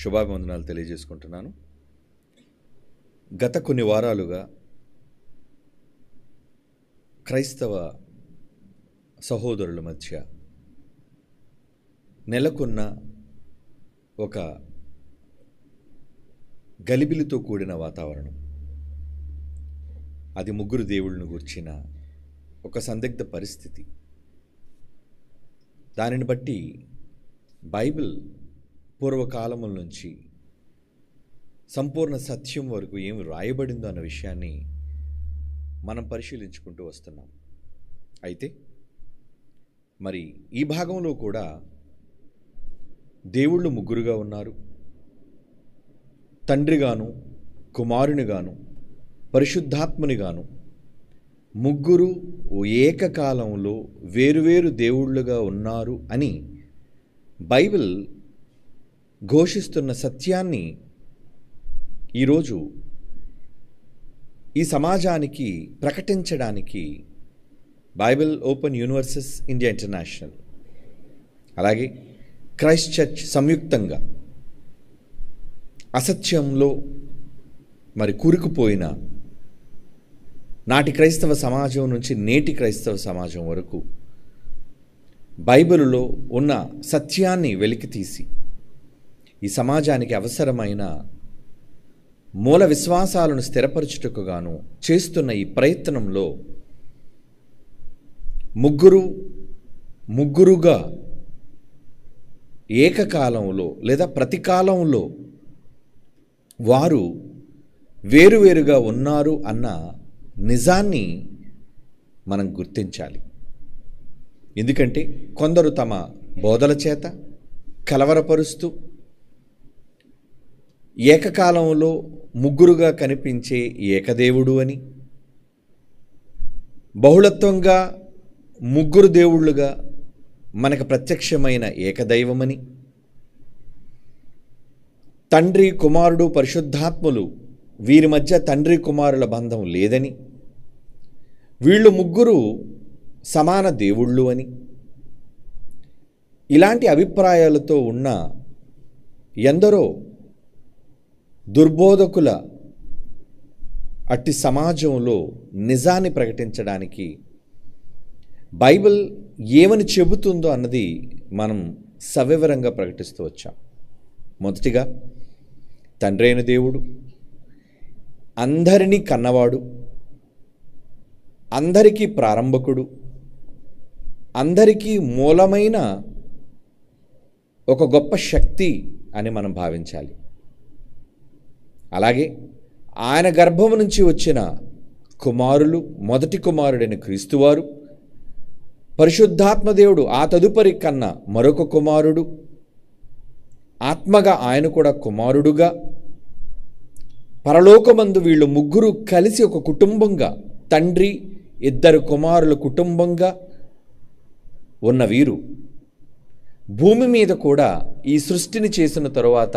శుభాభివందనాలు తెలియజేసుకుంటున్నాను. గత కొన్ని వారాలుగా క్రైస్తవ సహోదరుల మధ్య నెలకొన్న ఒక గలిబిలితో కూడిన వాతావరణం, అది ముగ్గురు దేవుళ్ళను గూర్చిన ఒక సందిగ్ధ పరిస్థితి. దానిని బట్టి బైబిల్ పూర్వకాలముల నుంచి సంపూర్ణ సత్యం వరకు ఏమి రాయబడిందో అన్న విషయాన్ని మనం పరిశీలించుకుంటూ వస్తున్నాం. అయితే మరి ఈ భాగంలో కూడా దేవుళ్ళు ముగ్గురుగా ఉన్నారు. తండ్రిగాను, కుమారునిగాను, పరిశుద్ధాత్మునిగాను ముగ్గురు ఏకకాలంలో వేరువేరు దేవుళ్ళుగా ఉన్నారు అని బైబిల్ ఘోషిస్తున్న సత్యాన్ని ఈరోజు ఈ సమాజానికి ప్రకటించడానికి Bible open universes India international అలాగే క్రైస్ట్ చర్చ్ సంయుక్తంగా అసత్యంలో మరి కూరుకుపోయిన నాటి క్రైస్తవ సమాజం నుంచి నేటి క్రైస్తవ సమాజం వరకు బైబిలులో ఉన్న సత్యాన్ని వెలికితీసి ఈ సమాజానికి అవసరమైన మూల విశ్వాసాలను స్థిరపరచుటకు గాను చేస్తున్న ఈ ప్రయత్నంలో ముగ్గురుగా ఏకకాలంలో లేదా ప్రతి కాలంలో వారు వేరువేరుగా ఉన్నారు అన్న నిజాన్ని మనం గుర్తించాలి. ఎందుకంటే కొందరు తమ బోధల చేత కలవరపరుస్తూ ఏకకాలంలో ముగ్గురుగా కనిపించే ఏకదేవుడు అని, బహుళత్వంగా ముగ్గురు దేవుళ్ళుగా మనకు ప్రత్యక్షమైన ఏకదైవమని, తండ్రి కుమారుడు పరిశుద్ధాత్ములు వీరి మధ్య తండ్రి కుమారుల బంధం లేదని, వీళ్ళు ముగ్గురు సమాన దేవుళ్ళు అని, ఇలాంటి అభిప్రాయాలతో ఉన్న ఎందరో దుర్బోధకుల అట్టి సమాజంలో నిజాన్ని ప్రకటించడానికి బైబిల్ ఏమని చెబుతుందో అన్నది మనం సవివరంగా ప్రకటిస్తూ వచ్చాం. మొదటిగా తండ్రి అయిన దేవుడు అందరినీ కన్నవాడు, అందరికీ ప్రారంభకుడు, అందరికీ మూలమైన ఒక గొప్ప శక్తి అని మనం భావించాలి. అలాగే ఆయన గర్భము నుంచి వచ్చిన కుమారులు, మొదటి కుమారుడైన క్రీస్తువారు, పరిశుద్ధాత్మదేవుడు ఆ తదుపరి కన్నా మరొక కుమారుడు, ఆత్మగా ఆయన కూడా కుమారుడుగా, పరలోకమందు వీళ్ళు ముగ్గురు కలిసి ఒక కుటుంబంగా, తండ్రి ఇద్దరు కుమారుల కుటుంబంగా ఉన్న వీరు భూమి మీద కూడా ఈ సృష్టిని చేసిన తరువాత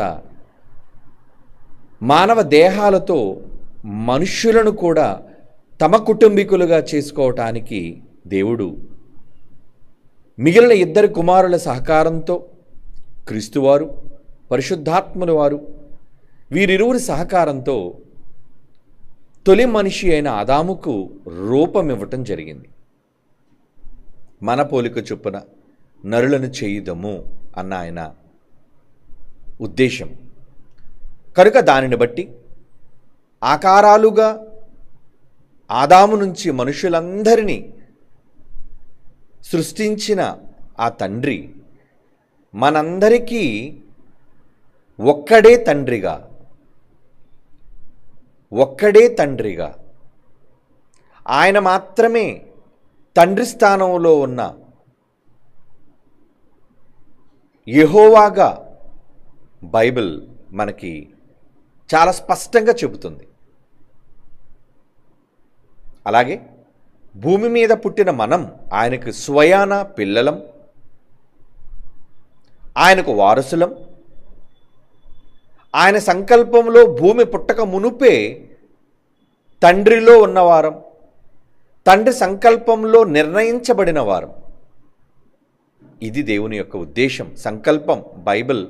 మానవ దేహాలతో మనుష్యులను కూడా తమ కుటుంబీకులుగా చేసుకోవటానికి దేవుడు మిగిలిన ఇద్దరు కుమారుల సహకారంతో క్రీస్తువారు, పరిశుద్ధాత్ముల వారు వీరిరువురి సహకారంతో తొలి మనిషి అయిన ఆదాముకు రూపమివ్వటం జరిగింది. మన పోలిక చొప్పున నరులను చేయుదము అన్న ఆయన ఉద్దేశం కనుక దానిని బట్టి ఆకారాలుగా ఆదాము నుంచి మనుషులందరినీ సృష్టించిన ఆ తండ్రి మనందరికీ ఒక్కడే తండ్రిగా ఆయన మాత్రమే తండ్రి స్థానంలో ఉన్న యెహోవాగా బైబిల్ మనకి చాలా స్పష్టంగా చెబుతుంది. అలాగే భూమి మీద పుట్టిన మనం ఆయనకు స్వయాన పిల్లలం, ఆయనకు వారసులం. ఆయన సంకల్పంలో భూమి పుట్టక మునుపే తండ్రిలో ఉన్నవారం, తండ్రి సంకల్పంలో నిర్ణయించబడిన వారం. ఇది దేవుని యొక్క ఉద్దేశం, సంకల్పం బైబిల్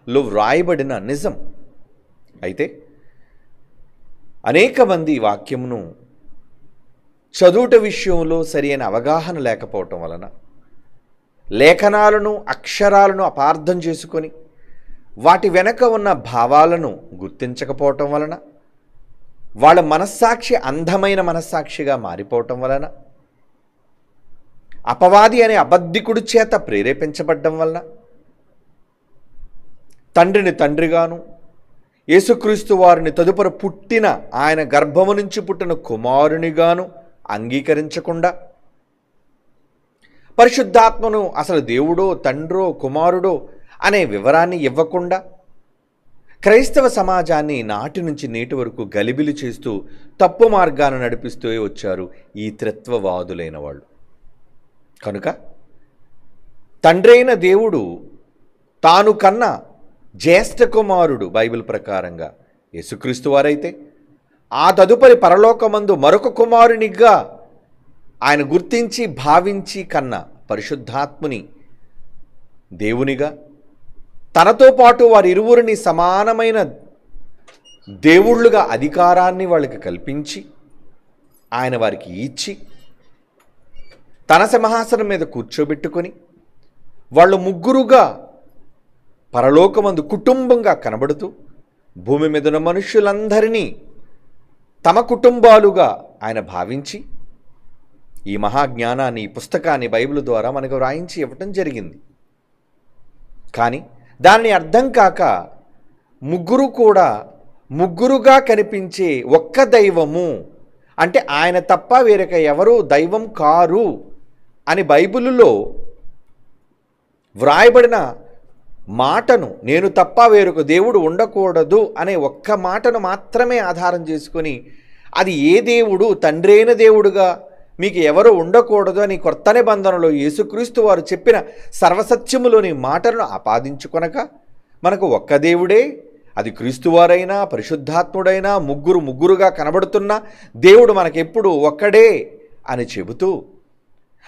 వ్రాయబడిన నిజం. అయితే అనేక మంది ఈ వాక్యమును చదువుట విషయంలో సరైన అవగాహన లేకపోవటం వలన, లేఖనాలను అక్షరాలను అపార్థం చేసుకొని వాటి వెనక ఉన్న భావాలను గుర్తించకపోవటం వలన, వాళ్ళ మనస్సాక్షి అందమైన మనస్సాక్షిగా మారిపోవటం వలన, అపవాది అనే అబద్ధికుడి చేత ప్రేరేపించబడ్డం వలన తండ్రిని తండ్రిగాను, యేసుక్రీస్తు వారిని తదుపరి పుట్టిన ఆయన గర్భము నుంచి పుట్టిన కుమారునిగాను అంగీకరించకుండా, పరిశుద్ధాత్మను అసలు దేవుడో తండ్రో కుమారుడో అనే వివరాన్ని ఇవ్వకుండా క్రైస్తవ సమాజాన్ని నాటి నుంచి నేటి వరకు గలిబిలి చేస్తూ తప్పు మార్గాన్ని నడిపిస్తూ వచ్చారు ఈ త్రిత్వవాదులైన వాళ్ళు. కనుక తండ్రి అయిన దేవుడు తాను కన్నా జ్యేష్ఠ కుమారుడు బైబిల్ ప్రకారంగా యేసుక్రీస్తు వారైతే, ఆ తదుపరి పరలోకమందు మరొక కుమారునిగా ఆయన గుర్తించి భావించి కన్నా పరిశుద్ధాత్ముని దేవునిగా, తనతో పాటు వారి ఇరువురిని సమానమైన దేవుళ్ళుగా అధికారాన్ని వాళ్ళకి కల్పించి ఆయన వారికి ఇచ్చి తన సింహాసనం మీద కూర్చోబెట్టుకొని వాళ్ళు ముగ్గురుగా పరలోకమందు కుటుంబంగా కనబడుతూ భూమి మీద ఉన్న మనుష్యులందరినీ తమ కుటుంబాలుగా ఆయన భావించి ఈ మహాజ్ఞానాన్ని, ఈ పుస్తకాన్ని బైబిల్ ద్వారా మనకు వ్రాయించి ఇవ్వటం జరిగింది. కానీ దాన్ని అర్థం కాక ముగ్గురు కూడా ముగ్గురుగా కనిపించే ఒక్క దైవము, అంటే ఆయన తప్ప వేరొక ఎవరు దైవం కారు అని బైబిలులో వ్రాయబడిన మాటను, నేను తప్ప వేరొక దేవుడు ఉండకూడదు అనే ఒక్క మాటను మాత్రమే ఆధారం చేసుకొని, అది ఏ దేవుడు, తండ్రి అయిన దేవుడుగా మీకు ఎవరు ఉండకూడదు అని కొత్త నిబంధనలో యేసుక్రీస్తు వారు చెప్పిన సర్వసత్యములోని మాటలను ఆపాదించుకొనక, మనకు ఒక్క దేవుడే, అది క్రీస్తువారైనా పరిశుద్ధాత్ముడైనా ముగ్గురుగా కనబడుతున్న దేవుడు మనకెప్పుడు ఒక్కడే అని చెబుతూ,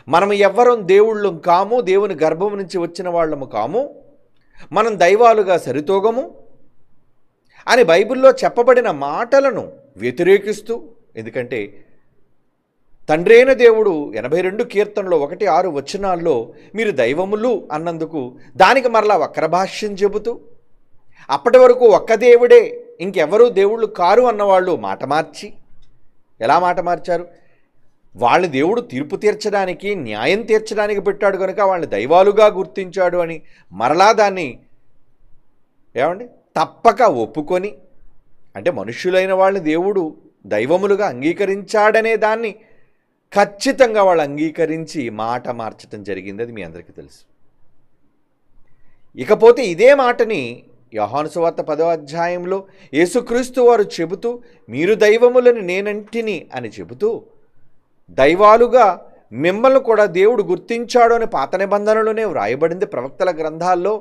మనం ఎవ్వరం దేవుళ్ళం కాము, దేవుని గర్భం నుంచి వచ్చిన వాళ్ళము కాము, మనం దైవాలుగా సరితూగము అని బైబిల్లో చెప్పబడిన మాటలను వ్యతిరేకిస్తూ, ఎందుకంటే తండ్రి అయిన దేవుడు 82 కీర్తనలో 1-6 వచనాల్లో మీరు దైవములు అన్నందుకు దానికి మరలా వక్రభాష్యం చెబుతూ, అప్పటి వరకు ఒక్క దేవుడే ఇంకెవరూ దేవుళ్ళు కారు అన్నవాళ్ళు మాట మార్చి, ఎలా మాట మార్చారు? వాళ్ళని దేవుడు తీర్పు తీర్చడానికి, న్యాయం తీర్చడానికి పెట్టాడు కనుక వాళ్ళని దైవాలుగా గుర్తించాడు అని మరలా దాన్ని తప్పక ఒప్పుకొని, అంటే మనుష్యులైన వాళ్ళని దేవుడు దైవములుగా అంగీకరించాడనే దాన్ని ఖచ్చితంగా వాళ్ళు అంగీకరించి మాట మార్చటం జరిగింది. అది మీ అందరికీ తెలుసు. ఇకపోతే ఇదే మాటని యోహాను సువార్త 10వ అధ్యాయంలో యేసుక్రీస్తు వారు చెబుతూ, మీరు దైవములని నేనంటిని అని చెబుతూ, దైవాలుగా మిమ్మల్ని కూడా దేవుడు గుర్తించాడు అని పాత నిబంధనలోనే వ్రాయబడింది ప్రవక్తల గ్రంథాల్లో.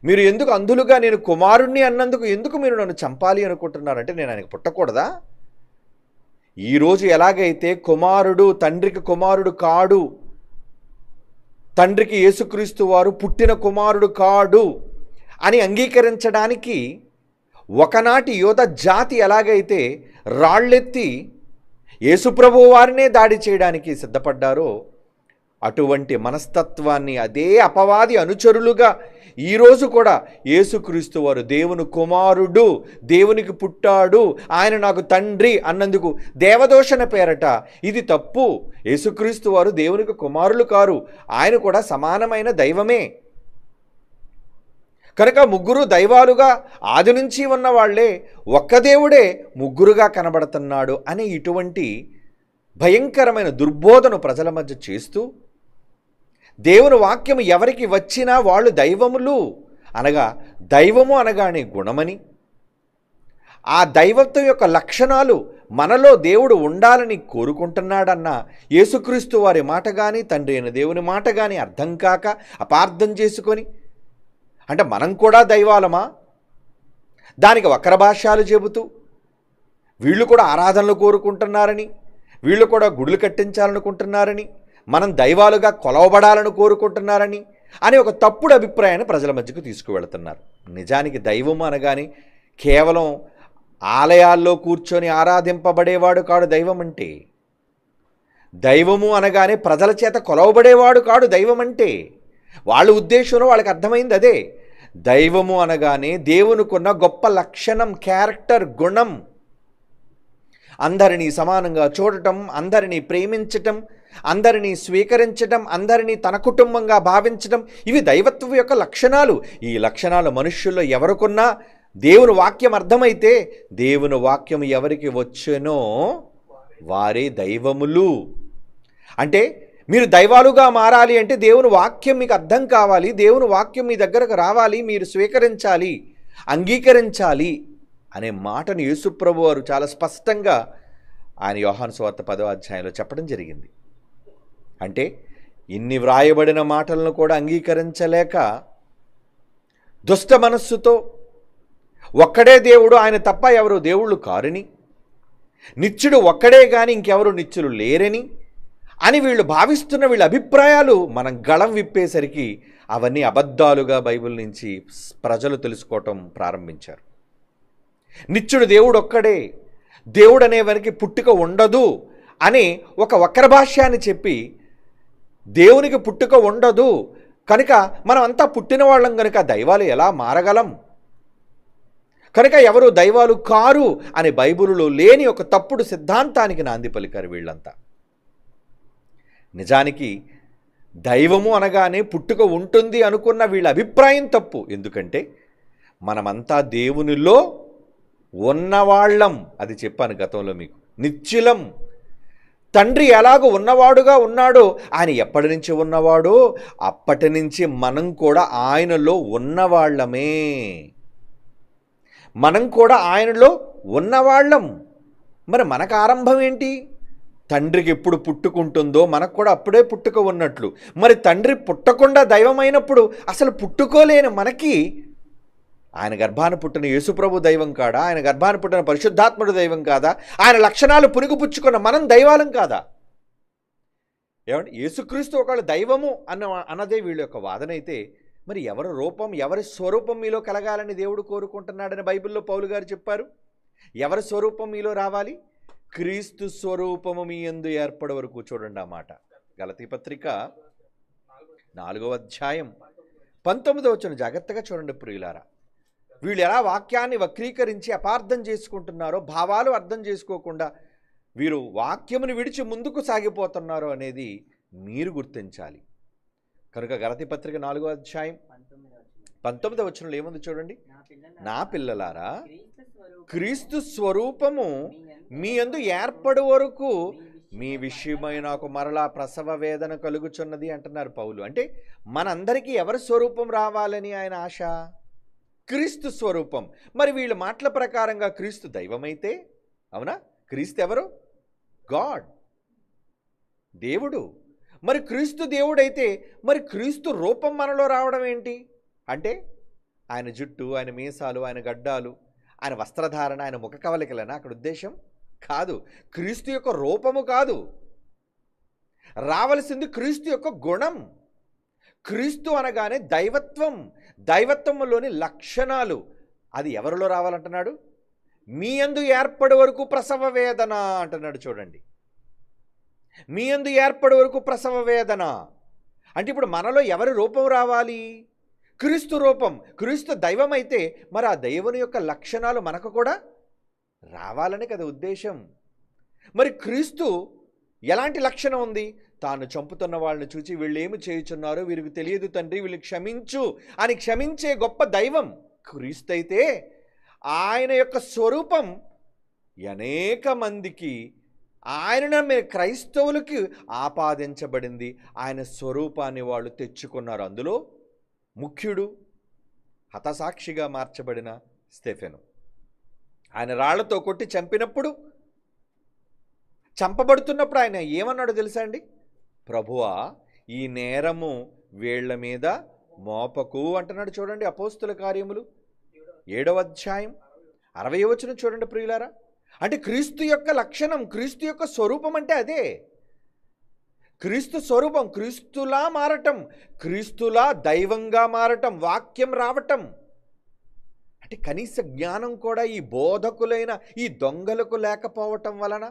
మీరు ఎందుకు అంధులుగా నేను కుమారుణ్ణి అన్నందుకు ఎందుకు మీరు నన్ను చంపాలి అనుకుంటున్నారంటే, నేను ఆయనకు పుట్టకూడదా? ఈరోజు ఎలాగైతే కుమారుడు తండ్రికి కుమారుడు కాడు, తండ్రికి యేసుక్రీస్తు వారు పుట్టిన కుమారుడు కాడు అని అంగీకరించడానికి ఒకనాటి యోధ జాతి ఎలాగైతే రాళ్ళెత్తి యేసుప్రభు వారినే దాడి చేయడానికి సిద్ధపడ్డారో, అటువంటి మనస్తత్వాన్ని అదే అపవాది అనుచరులుగా ఈరోజు కూడా యేసుక్రీస్తు వారు దేవుని కుమారుడు, దేవునికి పుట్టాడు, ఆయన నాకు తండ్రి అన్నందుకు దేవదోషణ పేరట ఇది తప్పు. యేసుక్రీస్తు వారు దేవునికి కుమారులు కారు, ఆయన కూడా సమానమైన దైవమే. కనుక ముగ్గురు దైవాలుగా ఆది నుంచి ఉన్న వాళ్లే, ఒక్క దేవుడే ముగ్గురుగా కనబడుతున్నాడు అనే ఇటువంటి భయంకరమైన దుర్బోధను ప్రజల మధ్య చేస్తూ, దేవుని వాక్యము ఎవరికి వచ్చినా వాళ్ళు దైవములు అనగా, దైవము అనగానే గుణమని, ఆ దైవత్వం యొక్క లక్షణాలు మనలో దేవుడు ఉండాలని కోరుకుంటున్నాడన్న యేసుక్రీస్తు వారి మాట కానీ, తండ్రి అయిన దేవుని మాట కానీ అర్థం కాక అపార్థం చేసుకొని, అంటే మనం కూడా దైవాలమా? దానికి వక్రభాష్యాలు చెబుతూ, వీళ్ళు కూడా ఆరాధనలు కోరుకుంటున్నారని, వీళ్ళు కూడా గుడులు కట్టించాలనుకుంటున్నారని, మనం దైవాలుగా కొలవబడాలని కోరుకుంటున్నారని, అనే ఒక తప్పుడు అభిప్రాయాన్ని ప్రజల మధ్యకు తీసుకువెళుతున్నారు. నిజానికి దైవం అనగానే కేవలం ఆలయాల్లో కూర్చొని ఆరాధింపబడేవాడు కాడు దైవం అంటే. దైవము అనగానే ప్రజల చేత కొలవబడేవాడు కాడు దైవం అంటే. వాళ్ళ ఉద్దేశంలో వాళ్ళకి అర్థమైంది అదే. దైవము అనగానే దేవునికున్న గొప్ప లక్షణం, క్యారెక్టర్, గుణం. అందరినీ సమానంగా చూడటం, అందరినీ ప్రేమించటం, అందరినీ స్వీకరించటం, అందరినీ తన కుటుంబంగా భావించటం, ఇవి దైవత్వం యొక్క లక్షణాలు. ఈ లక్షణాలు మనుష్యుల్లో ఎవరికున్నా దేవుని వాక్యం అర్థమైతే, దేవుని వాక్యం ఎవరికి వచ్చేనో వారే దైవములు. అంటే మీరు దైవాలుగా మారాలి అంటే దేవుని వాక్యం మీకు అర్థం కావాలి, దేవుని వాక్యం మీ దగ్గరకు రావాలి, మీరు స్వీకరించాలి, అంగీకరించాలి అనే మాటను యేసుప్రభు వారు చాలా స్పష్టంగా ఆయన యోహాను సువార్త 10వ అధ్యాయంలో చెప్పడం జరిగింది. అంటే ఇన్ని వ్రాయబడిన మాటలను కూడా అంగీకరించలేక దుష్ట మనస్సుతో ఒక్కడే దేవుడు, ఆయన తప్ప ఎవరు దేవుళ్ళు కారని, నిత్యుడు ఒక్కడే కానీ ఇంకెవరు నిత్యులు లేరని అని వీళ్ళు భావిస్తున్న వీళ్ళ అభిప్రాయాలు మనం గళం విప్పేసరికి అవన్నీ అబద్ధాలుగా బైబిల్ నుంచి ప్రజలు తెలుసుకోవటం ప్రారంభించారు. నిత్యుడు దేవుడు ఒక్కడే, దేవుడు అనేవారికి పుట్టుక ఉండదు అని ఒక వక్ర భాష్యాన్ని చెప్పి, దేవునికి పుట్టుక ఉండదు కనుక మనం అంతా పుట్టిన వాళ్ళం కనుక దైవాలు ఎలా మారగలం, కనుక ఎవరు దైవాలు కారు అని బైబిలులో లేని ఒక తప్పుడు సిద్ధాంతానికి నాంది పలికారు వీళ్ళంతా. నిజానికి దైవము అనగానే పుట్టుక ఉంటుంది అనుకున్న వీళ్ళ అభిప్రాయం తప్పు. ఎందుకంటే మనమంతా దేవునిలో ఉన్నవాళ్ళం. అది చెప్పాను గతంలో మీకు. నిత్యులం. తండ్రి ఎలాగో ఉన్నవాడుగా ఉన్నాడో, ఆయన ఎప్పటి నుంచి ఉన్నవాడో అప్పటి నుంచి మనం కూడా ఆయనలో ఉన్నవాళ్ళమే. మనం కూడా ఆయనలో ఉన్నవాళ్ళం. మరి మనకు ఆరంభం ఏంటి? తండ్రికి ఎప్పుడు పుట్టుకుంటుందో మనకు కూడా అప్పుడే పుట్టుక ఉన్నట్లు. మరి తండ్రి పుట్టకుండా దైవమైనప్పుడు అసలు పుట్టుకోలేని మనకి ఆయన గర్భాన పుట్టిన యేసుప్రభు దైవం కాదా? ఆయన గర్భాన పుట్టిన పరిశుద్ధాత్ముడు దైవం కాదా? ఆయన లక్షణాలు పుణిగిపుచ్చుకున్న మనం దైవాలం కాదా? ఏమంటే యేసుక్రీస్తు ఒకళ్ళు దైవము అన్నదే వీళ్ళ యొక్క వాదన అయితే, మరి ఎవరి రూపం, ఎవరి స్వరూపం మీలో కలగాలని దేవుడు కోరుకుంటున్నాడని బైబిల్లో పౌలు గారు చెప్పారు. ఎవరి స్వరూపం మీలో రావాలి? క్రీస్తు స్వరూపము మీ యందు ఏర్పడే వరకు. చూడండి ఆ మాట. గలతీ పత్రిక 4వ అధ్యాయం 19వ వచనం జాగ్రత్తగా చూడండి ప్రియులారా. వీళ్ళు ఎలా వాక్యాన్ని వక్రీకరించి అపార్థం చేసుకుంటున్నారో, భావాలు అర్థం చేసుకోకుండా వీరు వాక్యమును విడిచి ముందుకు సాగిపోతున్నారో అనేది మీరు గుర్తించాలి. కనుక గలతీ పత్రిక 4వ అధ్యాయం 19వ వచనంలో ఏముంది చూడండి. నా పిల్లలారా, క్రీస్తు స్వరూపము మీ యందు ఏర్పడు వరకు మీ విషయమై నాకు మరలా ప్రసవ వేదన కలుగుచున్నది అంటున్నారు పౌలు. అంటే మనందరికీ ఎవరి స్వరూపం రావాలని ఆయన ఆశ? క్రీస్తు స్వరూపం. మరి వీళ్ళ మాటల ప్రకారంగా క్రీస్తు దైవమైతే, అవునా? క్రీస్తు ఎవరు? గాడ్, దేవుడు. మరి క్రీస్తు దేవుడైతే మరి క్రీస్తు రూపం మనలో రావడం ఏంటి? అంటే ఆయన జుట్టు, ఆయన మీసాలు, ఆయన గడ్డాలు, ఆయన వస్త్రధారణ, ఆయన ముఖ కవలికలనా అక్కడ ఉద్దేశం? కాదు. క్రీస్తు యొక్క రూపము కాదు రావలసింది, క్రీస్తు యొక్క గుణం. క్రీస్తు అనగానే దైవత్వం, దైవత్వంలోని లక్షణాలు. అది ఎవరిలో రావాలంటున్నాడు? మీ యందు ఏర్పడే వరకు ప్రసవ వేదన అంటున్నాడు. చూడండి, మీ యందు ఏర్పడే వరకు ప్రసవ వేదన అంటే ఇప్పుడు మనలో ఎవరి రూపం రావాలి? క్రీస్తు రూపం. క్రీస్తు దైవం అయితే మరి ఆ దైవుని యొక్క లక్షణాలు మనకు కూడా రావాలని కదా ఉద్దేశం. మరి క్రీస్తు ఎలాంటి లక్షణం ఉంది? తాను చంపుతున్న వాళ్ళని చూచి వీళ్ళు ఏమి చేయుచున్నారో వీరికి తెలియదు తండ్రి, వీళ్ళు క్షమించు అని క్షమించే గొప్ప దైవం క్రీస్తు అయితే, ఆయన యొక్క స్వరూపం అనేక మందికి, ఆయన మీరు క్రైస్తవులకి ఆపాదించబడింది. ఆయన స్వరూపాన్ని వాళ్ళు తెచ్చుకున్నారు. అందులో ముఖ్యుడు, హతసాక్షిగా మార్చబడిన స్టెఫెను. ఆయన రాళ్లతో కొట్టి చంపినప్పుడు, చంపబడుతున్నప్పుడు ఆయన ఏమన్నాడో తెలుసా అండి? ప్రభువా, ఈ నేరము వీళ్ల మీద మోపకు అంటున్నాడు. చూడండి అపోస్తుల కార్యములు 7వ అధ్యాయం 60వ వచనం చూడండి ప్రియులారా. అంటే క్రీస్తు యొక్క లక్షణం, క్రీస్తు యొక్క స్వరూపం అంటే అదే. క్రీస్తు స్వరూపం, క్రీస్తులా మారటం, క్రీస్తులా దైవంగా మారటం, వాక్యం రావటం. అంటే కనీస జ్ఞానం కూడా ఈ బోధకులైన ఈ దొంగలకు లేకపోవటం వలన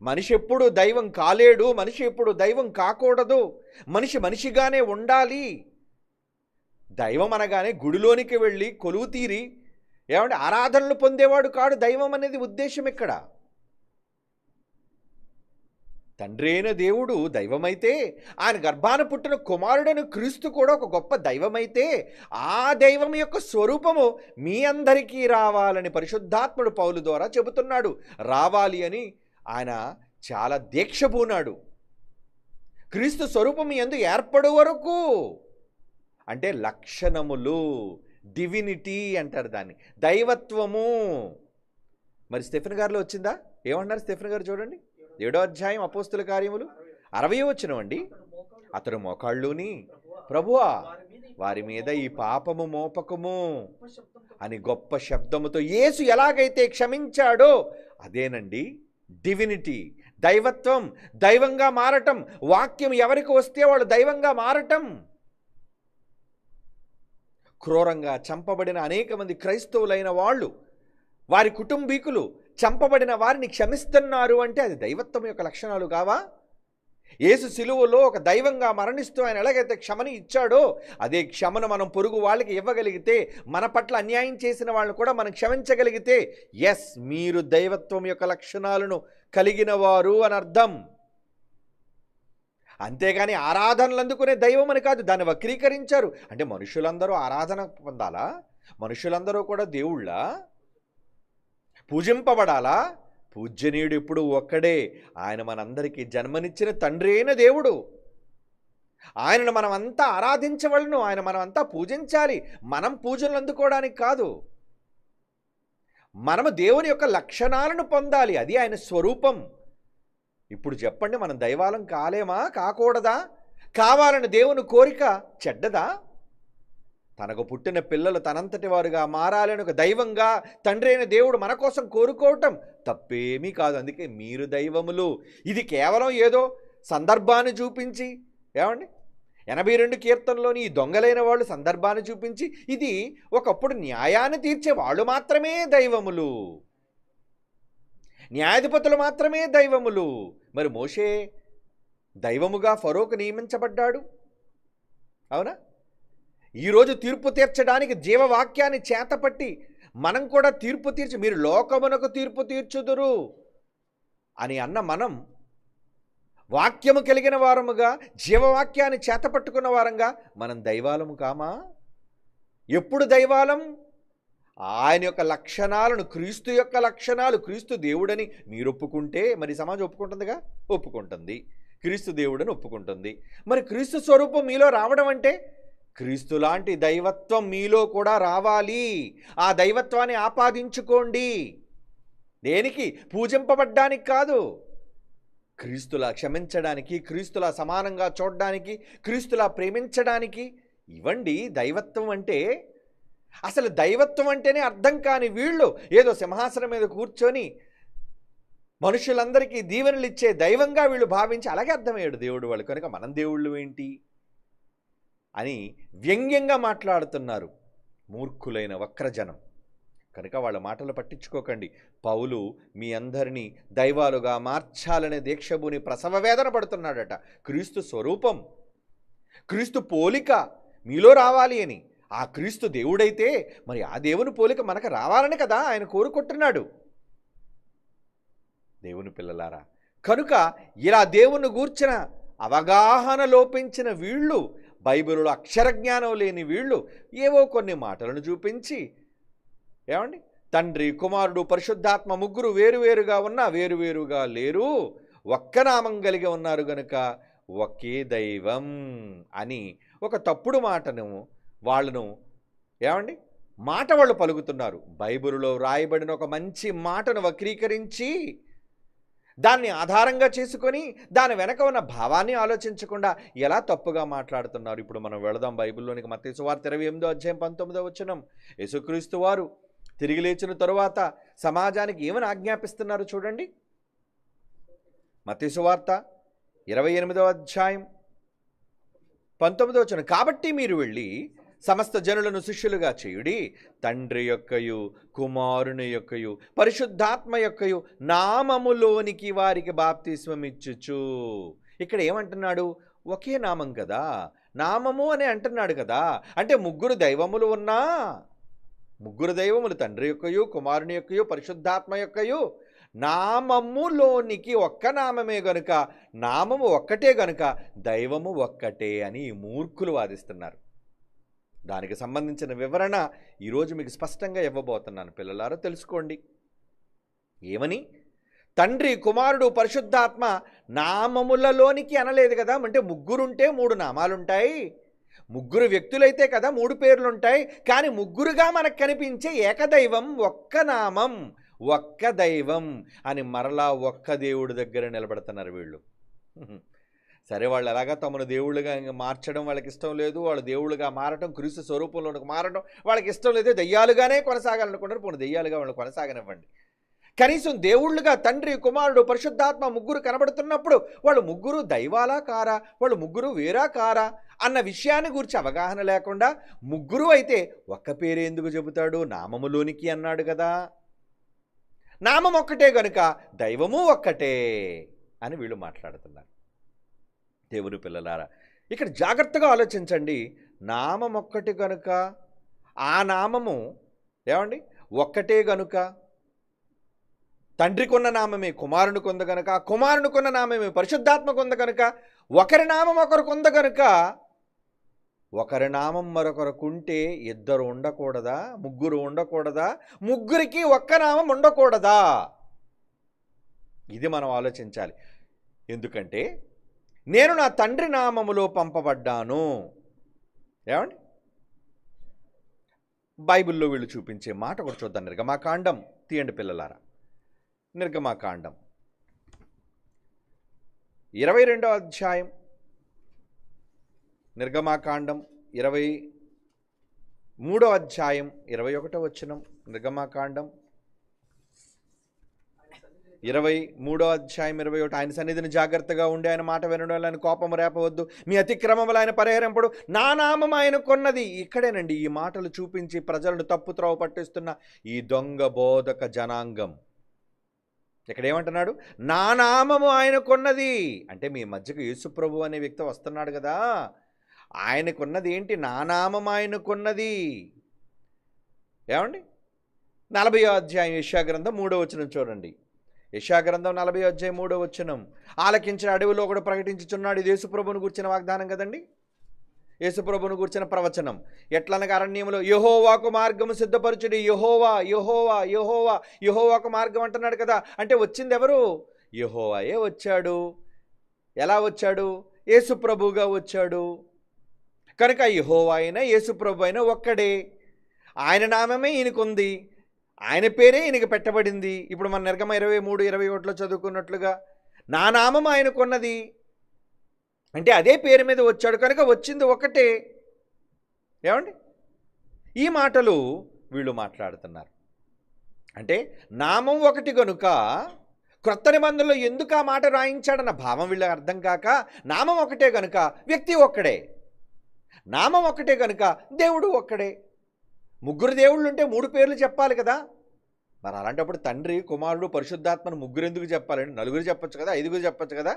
మనిషి ఎప్పుడు దైవం కాలేడు, మనిషి ఎప్పుడు దైవం కాకూడదు, మనిషి మనిషిగానే ఉండాలి. దైవం అనగానే గుడిలోనికి వెళ్ళి కొలువు తీరి ఆరాధనలు పొందేవాడు కాడు దైవం అనేది ఉద్దేశం. ఇక్కడ తండ్రి అయిన దేవుడు దైవమైతే, ఆయన గర్భాన పుట్టిన కుమారుడైన క్రీస్తు కూడా ఒక గొప్ప దైవమైతే, ఆ దైవం యొక్క స్వరూపము మీ అందరికీ రావాలని పరిశుద్ధాత్ముడు పౌలు ద్వారా చెబుతున్నాడు. రావాలి అని ఆయన చాలా దీక్ష పూనాడు. క్రీస్తు స్వరూపం యందు ఏర్పడు వరకు, అంటే లక్షణములు, డివినిటీ అంటారు దాన్ని, దైవత్వము. మరి స్టెఫెన్ గారిలో వచ్చిందా? ఏమన్నారు స్టెఫెన్ గారు? చూడండి 7వ అధ్యాయం అపోస్తుల కార్యములు 60వ వచనం అండి. అతడు మోకాళ్ళుని, ప్రభువా వారి మీద ఈ పాపము మోపకము అని గొప్ప శబ్దముతో యేసు ఎలాగైతే క్షమించాడో అదేనండి డివినిటీ, దైవత్వం, దైవంగా మారటం. వాక్యం ఎవరికి వస్తే వాళ్ళు దైవంగా మారటం. క్రూరంగా చంపబడిన అనేక మంది క్రైస్తవులైన వాళ్ళు, వారి కుటుంబీకులు చంపబడిన వారిని క్షమిస్తున్నారు అంటే అది దైవత్వం యొక్క లక్షణాలు కావా? యేసు సిలువలో ఒక దైవంగా మరణిస్తూ ఆయన ఎలాగైతే క్షమని ఇచ్చాడో అదే క్షమను మనం పొరుగు వాళ్ళకి ఇవ్వగలిగితే, మన పట్ల అన్యాయం చేసిన వాళ్ళని కూడా మనం క్షమించగలిగితే, ఎస్ మీరు దైవత్వం యొక్క లక్షణాలను కలిగిన వారు అని అర్థం. అంతేగాని ఆరాధనలు అందుకునే దైవం అని కాదు, దాన్ని వక్రీకరించారు. అంటే మనుషులందరూ ఆరాధన పొందాలా? మనుషులందరూ కూడా దేవుళ్ళ పూజింపబడాలా? పూజ్యనీయుడు ఇప్పుడు ఒక్కడే, ఆయన మనందరికీ జన్మనిచ్చిన తండ్రి అయిన దేవుడు. ఆయనను మనమంతా ఆరాధించవలను, ఆయన మనమంతా పూజించాలి. మనం పూజలు అందుకోవడానికి కాదు, మనము దేవుని యొక్క లక్షణాలను పొందాలి. అది ఆయన స్వరూపం. ఇప్పుడు చెప్పండి, మనం దైవాలం కాలేమా? కాకూడదా? కావాలని దేవుని కోరిక చెడ్డదా? తనకు పుట్టిన పిల్లలు తనంతటి వారుగా మారాలని ఒక దైవంగా తండ్రి అయిన దేవుడు మన కోసం కోరుకోవటం తప్పేమీ కాదు. అందుకే మీరు దైవములు. ఇది కేవలం ఏదో సందర్భాన్ని చూపించి, 82 కీర్తనలోని ఈ దొంగలైన వాళ్ళు సందర్భాన్ని చూపించి, ఇది ఒకప్పుడు న్యాయాన్ని తీర్చే వాళ్ళు మాత్రమే దైవములు, న్యాయాధిపతులు మాత్రమే దైవములు. మరి మోషే దైవముగా ఫరోకు నియమించబడ్డాడు, అవునా? ఈరోజు తీర్పు తీర్చడానికి జీవవాక్యాన్ని చేతపట్టి మనం కూడా తీర్పు తీర్చి, మీరు లోకమునకు తీర్పు తీర్చుదురు అని అన్న మనం వాక్యము కలిగిన వారముగా, జీవవాక్యాన్ని చేతపట్టుకున్న వారంగా మనం దైవాలము కామా? ఎప్పుడు దైవాలం? ఆయన యొక్క లక్షణాలను, క్రీస్తు యొక్క లక్షణాలు, క్రీస్తు దేవుడని మీరు ఒప్పుకుంటే మరి సమాజం ఒప్పుకుంటుందిగా? ఒప్పుకుంటుంది. క్రీస్తు దేవుడని ఒప్పుకుంటుంది. మరి క్రీస్తు స్వరూపం మీలో రావడం అంటే క్రీస్తు లాంటి దైవత్వం మీలో కూడా రావాలి. ఆ దైవత్వాన్ని ఆపాదించుకోండి. దేనికి? పూజింపబడ్డానికి కాదు, క్రీస్తులా క్షమించడానికి, క్రీస్తులా సమానంగా చూడడానికి, క్రీస్తులా ప్రేమించడానికి. ఇవ్వండి దైవత్వం అంటే. అసలు దైవత్వం అంటేనే అర్థం కాని వీళ్ళు ఏదో సింహాసనం మీద కూర్చొని మనుషులందరికీ దీవెనలు ఇచ్చే దైవంగా వీళ్ళు భావించి అలాగే అర్థమయ్యాడు దేవుడు వాళ్ళు. కనుక మనం దేవుళ్ళు ఏంటి అని వ్యంగ్యంగా మాట్లాడుతున్నారు మూర్ఖులైన వక్రజనం. కనుక వాళ్ళ మాటలు పట్టించుకోకండి. పౌలు మీ అందరినీ దైవాలుగా మార్చాలనే దీక్షభూని ప్రసవ వేదన పడుతున్నాడట. క్రీస్తు స్వరూపం, క్రీస్తు పోలిక మీలో రావాలి అని. ఆ క్రీస్తు దేవుడైతే మరి ఆ దేవుని పోలిక మనకు రావాలని కదా ఆయన కోరుకుంటున్నాడు. దేవుని పిల్లలారా, కనుక ఇలా దేవుని గూర్చిన అవగాహన లోపించిన వీళ్ళు, బైబిల్లో అక్షరజ్ఞానం లేని వీళ్ళు ఏవో కొన్ని మాటలను చూపించి, తండ్రి, కుమారుడు, పరిశుద్ధాత్మ ముగ్గురు వేరువేరుగా ఉన్నా వేరువేరుగా లేరు, ఒక్క నామం కలిగి ఉన్నారు గనుక ఒకే దైవం అని ఒక తప్పుడు మాటను వాళ్ళను మాట వాళ్ళు పలుకుతున్నారు. బైబిల్లో రాయబడిన ఒక మంచి మాటను వక్రీకరించి దాన్ని ఆధారంగా చేసుకొని దాని వెనక ఉన్న భావాన్ని ఆలోచించకుండా ఎలా తప్పుగా మాట్లాడుతున్నారు. ఇప్పుడు మనం వెళదాం బైబిల్లోనికి. మత్తయి సువార్త 28వ అధ్యాయం 19వ వచనం. యేసుక్రీస్తు వారు తిరిగి లేచిన తరువాత సమాజానికి ఏమని ఆజ్ఞాపిస్తున్నారు చూడండి. మత్తయి సువార్త 28వ అధ్యాయం 19వ వచనం, కాబట్టి మీరు వెళ్ళి సమస్త జనులను శిష్యులుగా చేయుడి, తండ్రి యొక్కయు కుమారుని యొక్కయు పరిశుద్ధాత్మ యొక్కయు నామములోనికి వారికి బాప్తిస్మం ఇచ్చుచు. ఇక్కడ ఏమంటున్నాడు? ఒకే నామం కదా, నామము అని అంటున్నాడు కదా. అంటే ముగ్గురు దైవములు ఉన్నా, ముగ్గురు దైవములు తండ్రి యొక్కయు కుమారుని యొక్కయు పరిశుద్ధాత్మ యొక్కయు నామములోనికి ఒక్క నామమే గనుక, నామము ఒక్కటే గనుక దైవము ఒక్కటే అని మూర్ఖులు వాదిస్తున్నారు. దానికి సంబంధించిన వివరణ ఈరోజు మీకు స్పష్టంగా ఇవ్వబోతున్నాను. పిల్లలారా తెలుసుకోండి. ఏమని? తండ్రి కుమారుడు పరిశుద్ధాత్మ నామములలోనికి అనలేదు కదా. అంటే ముగ్గురుంటే 3 నామాలుంటాయి, ముగ్గురు వ్యక్తులైతే కదా 3 పేర్లుంటాయి. కానీ ముగ్గురుగా మనకు కనిపించే ఏకదైవం, ఒక్క నామం, ఒక్క దైవం అని మరలా ఒక్క దేవుడి దగ్గర నిలబడుతున్నారు వీళ్ళు. సరే, వాళ్ళు ఎలాగా తమను దేవుళ్ళుగా మార్చడం వాళ్ళకి ఇష్టం లేదు, వాళ్ళు దేవుళ్ళుగా మారటం, క్రీస్తు స్వరూపంలోకి మారడం వాళ్ళకి ఇష్టం లేదు. దెయ్యాలుగానే కొనసాగాలనుకుంటారు. పోనీ దెయ్యాలుగా వాళ్ళు కొనసాగనివ్వండి. కనీసం దేవుళ్ళుగా తండ్రి కుమారుడు పరిశుద్ధాత్మ ముగ్గురు కనబడుతున్నప్పుడు వాళ్ళు ముగ్గురు దైవాలా కారా, వాళ్ళు ముగ్గురు వేరా కారా అన్న విషయాన్ని గురించి అవగాహన లేకుండా, ముగ్గురు అయితే ఒక్క పేరు ఎందుకు చెబుతాడు? నామములోనికి అన్నాడు కదా. నామం ఒక్కటే గనుక దైవము ఒక్కటే అని వీళ్ళు మాట్లాడుతున్నారు. దేవుని పిల్లలారా, ఇక్కడ జాగ్రత్తగా ఆలోచించండి. నామం ఒక్కటి గనుక, ఆ నామము ఏమండి ఒక్కటే గనుక, తండ్రికున్న నామమే కుమారునికి ఉంది గనుక, కుమారునికున్న నామమే పరిశుద్ధాత్మకు ఉంది గనుక, ఒకరి నామం ఒకరికి ఉంది గనుక, ఒకరి నామం మరొకరుకుంటే ఇద్దరు ఉండకూడదా? ముగ్గురు ఉండకూడదా? ముగ్గురికి ఒక్క నామం ఉండకూడదా? ఇది మనం ఆలోచించాలి. ఎందుకంటే నేను నా తండ్రి నామములో పంపబడ్డాను. ఏమండి? బైబిల్లో వీళ్ళు చూపించే మాట ఒకటి చూద్దాం. నిర్గమాకాండం తీయండి పిల్లలారా. నిర్గమాకాండం 22వ అధ్యాయం, నిర్గమాకాండం 23వ అధ్యాయం 21వ వచనం. నిర్గమాకాండం 23వ అధ్యాయం 21. ఆయన సన్నిధిని జాగ్రత్తగా ఉండి ఆయన మాట వినడం, ఆయన కోపం రేపవద్దు, మీ అతిక్రమములు ఆయన పరిహరింపడు, నా నామం ఆయన కొన్నది. ఇక్కడేనండి ఈ మాటలు చూపించి ప్రజలను తప్పుత్రోవ పట్టిస్తున్న ఈ దొంగ బోధక జనాంగం. ఇక్కడ ఏమంటున్నాడు? నా నామము ఆయన కొన్నది. అంటే మీ మధ్యకు యేసుప్రభు అనే వ్యక్తి వస్తున్నాడు కదా, ఆయనకున్నది ఏంటి? నా నామం ఆయనకున్నది. ఏమండి? 40వ అధ్యాయం యెషయా గ్రంథం 3వ వచనం చూడండి. యెషయా గ్రంథం 40వ అధ్యాయం 3వ వచనం. ఆలకించిన అడవిలో ఒకడు ప్రకటించుచున్నాడు. ఇది యేసుప్రభుని గురించిన వాగ్దానం కదండి, యేసుప్రభుని గురించిన ప్రవచనం. ఎట్లనగా అరణ్యములో యెహోవాకు మార్గము సిద్ధపరచుడి. యెహోవా యెహోవా యెహోవా యెహోవాకు మార్గం అంటున్నాడు కదా. అంటే వచ్చింది ఎవరు? యెహోవాయే వచ్చాడు. ఎలా వచ్చాడు? యేసుప్రభుగా వచ్చాడు. కనుక యెహోవా అయినా యేసుప్రభు అయినా ఒక్కడే. ఆయన నామమే ఈయనకుంది, ఆయన పేరే ఈయనకి పెట్టబడింది. ఇప్పుడు మన నిర్గమ 23:21లో చదువుకున్నట్లుగా నా నామం ఆయనకున్నది. అంటే అదే పేరు మీద వచ్చాడు కనుక వచ్చింది ఒకటే. ఏమండి? ఈ మాటలు వీళ్ళు మాట్లాడుతున్నారు. అంటే నామం ఒకటి గనుక క్రొత్త నిబంధనలో ఎందుకు ఆ మాట రాయించాడన్న భావం వీళ్ళకి అర్థం కాక, నామం ఒకటే గనుక వ్యక్తి ఒక్కడే, నామం ఒకటే కనుక దేవుడు ఒక్కడే. ముగ్గురు దేవుళ్ళు ఉంటే 3 పేర్లు చెప్పాలి కదా. మరి అలాంటప్పుడు తండ్రి కుమారుడు పరిశుద్ధాత్మను ముగ్గురు ఎందుకు చెప్పాలండి? 4 చెప్పొచ్చు కదా, 5 చెప్పొచ్చు కదా,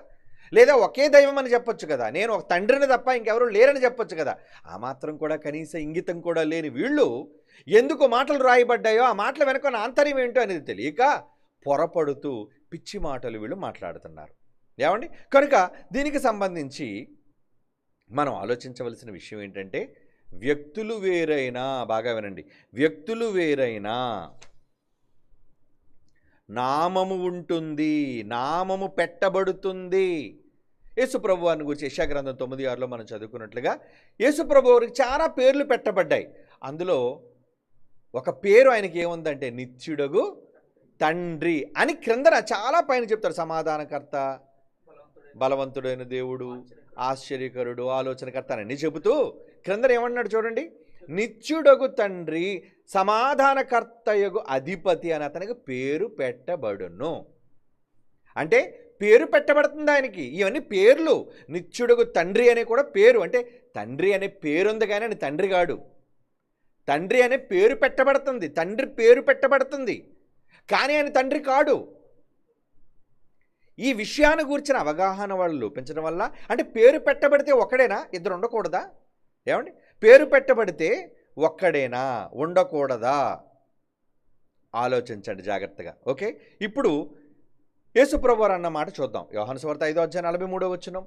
లేదా ఒకే దైవం అని చెప్పొచ్చు కదా, నేను ఒక తండ్రిని తప్ప ఇంకెవరు లేరని చెప్పొచ్చు కదా. ఆ మాత్రం కూడా కనీస ఇంగితం కూడా లేని వీళ్ళు ఎందుకు మాటలు రాయబడ్డాయో, ఆ మాటల వెనుక ఆంతర్యం ఏంటో అనేది తెలియక పొరపడుతూ పిచ్చి మాటలు వీళ్ళు మాట్లాడుతున్నారు. ఏమండి? కనుక దీనికి సంబంధించి మనం ఆలోచించవలసిన విషయం ఏంటంటే, వ్యక్తులు వేరైనా, బాగా వినండి, వ్యక్తులు వేరైనా నామము ఉంటుంది, నామము పెట్టబడుతుంది. యేసుప్రభు వారిని గురించి యెషయా గ్రంథం 9:6లో మనం చదువుకున్నట్లుగా యేసుప్రభు వారికి చాలా పేర్లు పెట్టబడ్డాయి. అందులో ఒక పేరు ఆయనకి ఏముందంటే నిత్యుడగు తండ్రి అని క్రిందన చాలా పైన చెప్తారు. సమాధానకర్త, బలవంతుడైన దేవుడు, ఆశ్చర్యకరుడు, ఆలోచనకర్త అని చెబుతూ క్రిందన ఏమన్నాడు చూడండి, నిత్యుడగు తండ్రి, సమాధానకర్తయగు అధిపతి అని అతనికి పేరు పెట్టబడును. అంటే పేరు పెట్టబడుతుంది ఆయనకి. ఇవన్నీ పేర్లు. నిత్యుడుగు తండ్రి అనే కూడా పేరు. అంటే తండ్రి అనే పేరుంది కానీ ఆయన తండ్రి కాడు. తండ్రి అనే పేరు పెట్టబడుతుంది, తండ్రి పేరు పెట్టబడుతుంది, కానీ ఆయన తండ్రి కాడు. ఈ విషయాన్ని గూర్చిన అవగాహన వాళ్ళు లోపించడం వల్ల, అంటే పేరు పెట్టబడితే ఒక్కడేనా, ఇద్దరు ఉండకూడదా? ఏమండి, పేరు పెట్టబడితే ఒక్కడేనా, ఉండకూడదా? ఆలోచించండి జాగ్రత్తగా. ఓకే, ఇప్పుడు యేసుప్రభువారు అన్న మాట చూద్దాం. యోహాను సువార్త 5వ అధ్యాయం 43వ వచనం.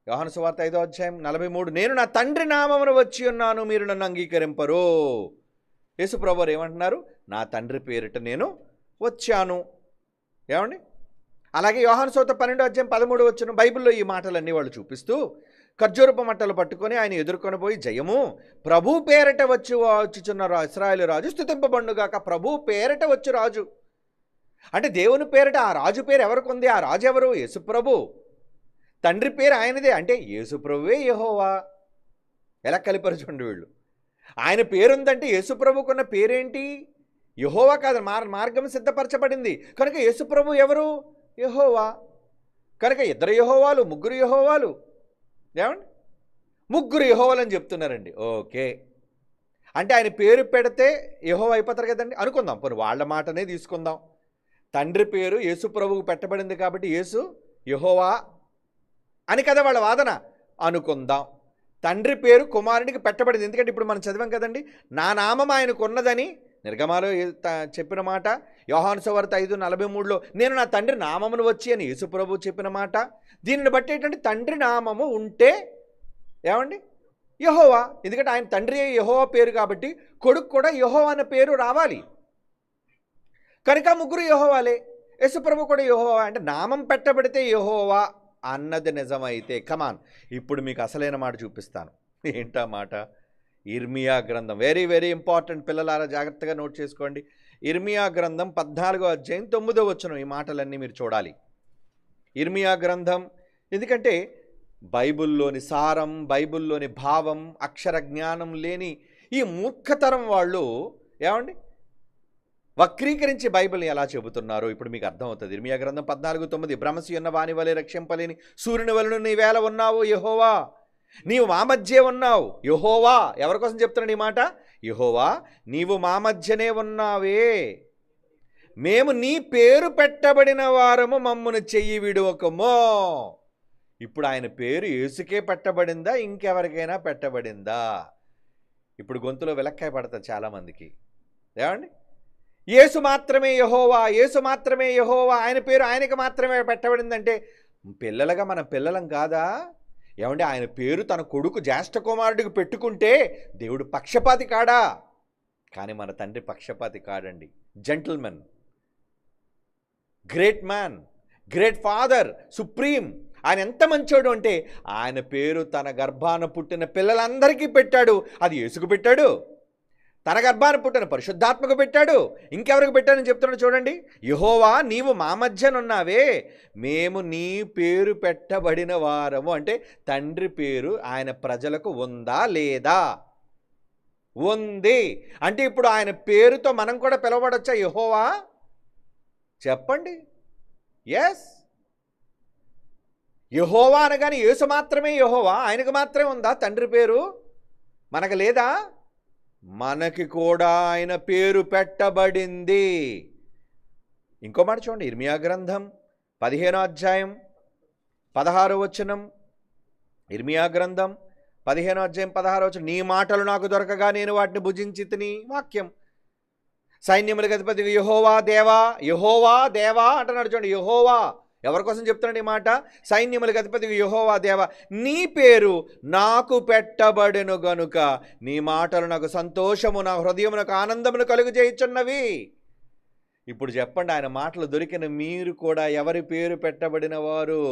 యోహాను సువార్త 5వ అధ్యాయం 43, నేను నా తండ్రి నామమున వచ్చి ఉన్నాను, మీరు నన్ను అంగీకరింపరు. యేసుప్రభువారు ఏమంటున్నారు? నా తండ్రి పేరిట నేను వచ్చాను. ఏమండి, అలాగే యోహాను సువార్త 12వ అధ్యాయం 13వ వచనం. బైబిల్లో ఈ మాటలన్నీ వాళ్ళు చూపిస్తూ ఖర్జూరపు మట్టలు పట్టుకొని ఆయన ఎదుర్కొని పోయి, జయము ప్రభు పేరిట వచ్చుచున్న ఇశ్రాయేలు రాజు స్తుతింపబడుగాక. ప్రభు పేరిట వచ్చు రాజు అంటే దేవుని పేరిట ఆ రాజు పేరు ఎవరికి ఉంది? ఆ రాజు ఎవరు? యేసుప్రభు. తండ్రి పేరు ఆయనదే, అంటే యేసుప్రభువే యెహోవా. ఎలా కలిపరచుండి వీళ్ళు. ఆయన పేరుందంటే యేసుప్రభుకున్న పేరేంటి? యెహోవా కాదు, మార్గం సిద్ధపరచబడింది కనుక యేసుప్రభు ఎవరు? యెహోవా. కనుక ఇద్దరు యెహోవాలు, ముగ్గురు యెహోవాలు. ఏమండి, ముగ్గురు యెహోవాలు అని చెప్తున్నారండి. ఓకే, అంటే ఆయన పేరు పెడితే యెహోవా అయిపోతారు కదండి. అనుకుందాం, పోనీ వాళ్ళ మాటనే తీసుకుందాం. తండ్రి పేరు యేసు ప్రభువుకు పెట్టబడింది కాబట్టి యేసు యెహోవా అని కదా వాళ్ళ వాదన. అనుకుందాం, తండ్రి పేరు కుమారునికి పెట్టబడింది. ఎందుకంటే ఇప్పుడు మనం చదివాం కదండి, నా నామం ఆయనకు ఉన్నదని నిర్గమాలో చెప్పిన మాట, యోహాను సువార్త 5:43లో నేను నా తండ్రి నామమును వచ్చి అని యేసు ప్రభువు చెప్పిన మాట. దీనిని బట్టి ఏంటంటే తండ్రి నామము ఉంటే ఏమండి యెహోవా, ఎందుకంటే ఆయన తండ్రి యెహోవా పేరు కాబట్టి కొడుకు కూడా యెహోవా అనే పేరు రావాలి. కనుక ముగ్గురు యెహోవాలే. యేసుప్రభు కూడా యెహోవా. అంటే నామం పెట్టబడితే యెహోవా అన్నది నిజమైతే, కమాన్, ఇప్పుడు మీకు అసలైన మాట చూపిస్తాను. ఏంటా మాట? ఇర్మియా గ్రంథం. వెరీ వెరీ ఇంపార్టెంట్ పిల్లలారా, జాగ్రత్తగా నోట్ చేసుకోండి. ఇర్మియా గ్రంథం 14వ అధ్యాయం 9వ వచనం. ఈ మాటలన్నీ మీరు చూడాలి. ఇర్మియా గ్రంథం, ఎందుకంటే బైబిల్లోని సారం, బైబిల్లోని భావం, అక్షర జ్ఞానం లేని ఈ మూర్ఖతరం వాళ్ళు ఏమండి వక్రీకరించి బైబిల్ని ఎలా చెబుతున్నారో ఇప్పుడు మీకు అర్థమవుతుంది. ఇర్మియా గ్రంథం 14:9, భ్రమసి ఉన్న వాని వలె రక్షింపలేని సూర్యుని వలన నీవేళ ఉన్నావు యెహోవా, నీవు మా మధ్య ఉన్నావు. యెహోవా ఎవరి కోసం చెప్తున్నాడు ఈ మాట? యెహోవా, నీవు మా మధ్యనే ఉన్నావే, మేము నీ పేరు పెట్టబడిన వారము, మమ్మును చెయ్యి విడువకమో. ఇప్పుడు ఆయన పేరు యేసుకే పెట్టబడిందా, ఇంకెవరికైనా పెట్టబడిందా? ఇప్పుడు గొంతులో విలక్కాయ పడతారు చాలామందికి. ఏమండి, యేసు మాత్రమే యెహోవా, యేసు మాత్రమే యెహోవా, ఆయన పేరు ఆయనకు మాత్రమే పెట్టబడిందంటే పిల్లలుగా మన పిల్లలం కాదా? ఏమంటే ఆయన పేరు తన కొడుకు జ్యేష్ఠ కుమారుడికి పెట్టుకుంటే దేవుడు పక్షపాతి కాడా? కానీ మన తండ్రి పక్షపాతి కాడండి. Gentlemen, great man, great father, supreme. ఆయన ఎంత మంచోడు అంటే ఆయన పేరు తన గర్భాన పుట్టిన పిల్లలందరికీ పెట్టాడు. అది యేసుకు పెట్టాడు, తన గర్భాన పుట్టిన పరిశుద్ధాత్మకు పెట్టాడు, ఇంకెవరికి పెట్టాడని చెప్తున్నాడు చూడండి. యెహోవా, నీవు మా మధ్యనున్నావే, మేము నీ పేరు పెట్టబడిన వారము. అంటే తండ్రి పేరు ఆయన ప్రజలకు ఉందా లేదా? ఉంది. అంటే ఇప్పుడు ఆయన పేరుతో మనం కూడా పిలవబడొచ్చా యెహోవా? చెప్పండి. ఎస్, యెహోవా అనగానే యేసు మాత్రమే యెహోవా, ఆయనకు మాత్రమే ఉందా తండ్రి పేరు? మనకు లేదా? మనకి కూడా ఆయన పేరు పెట్టబడింది. ఇంకో మాట చూడండి, ఇర్మియా గ్రంథం 15వ అధ్యాయం 16వ వచనం. ఇర్మియా గ్రంథం 15వ అధ్యాయం 16వ వచనం. నీ మాటలు నాకు దొరకగా నేను వాటిని భుజించి తిని. వాక్యం. సైన్యములకు అధిపతి యెహోవా దేవా, యెహోవా దేవా అంటున్నాడు చూడండి. యెహోవా ఎవరి కోసం చెప్తున్నాడు ఈ మాట? సైన్యములకు అధిపతి యెహోవా దేవా, నీ పేరు నాకు పెట్టబడెను గనుక నీ మాటలు నాకు సంతోషము, నా హృదయమునకు ఆనందమును కలుగు చేయుచున్నవి. ఇప్పుడు చెప్పండి, ఆయన మాటలు దొరికిన మీరు కూడా ఎవరి పేరు పెట్టబడిన వారు?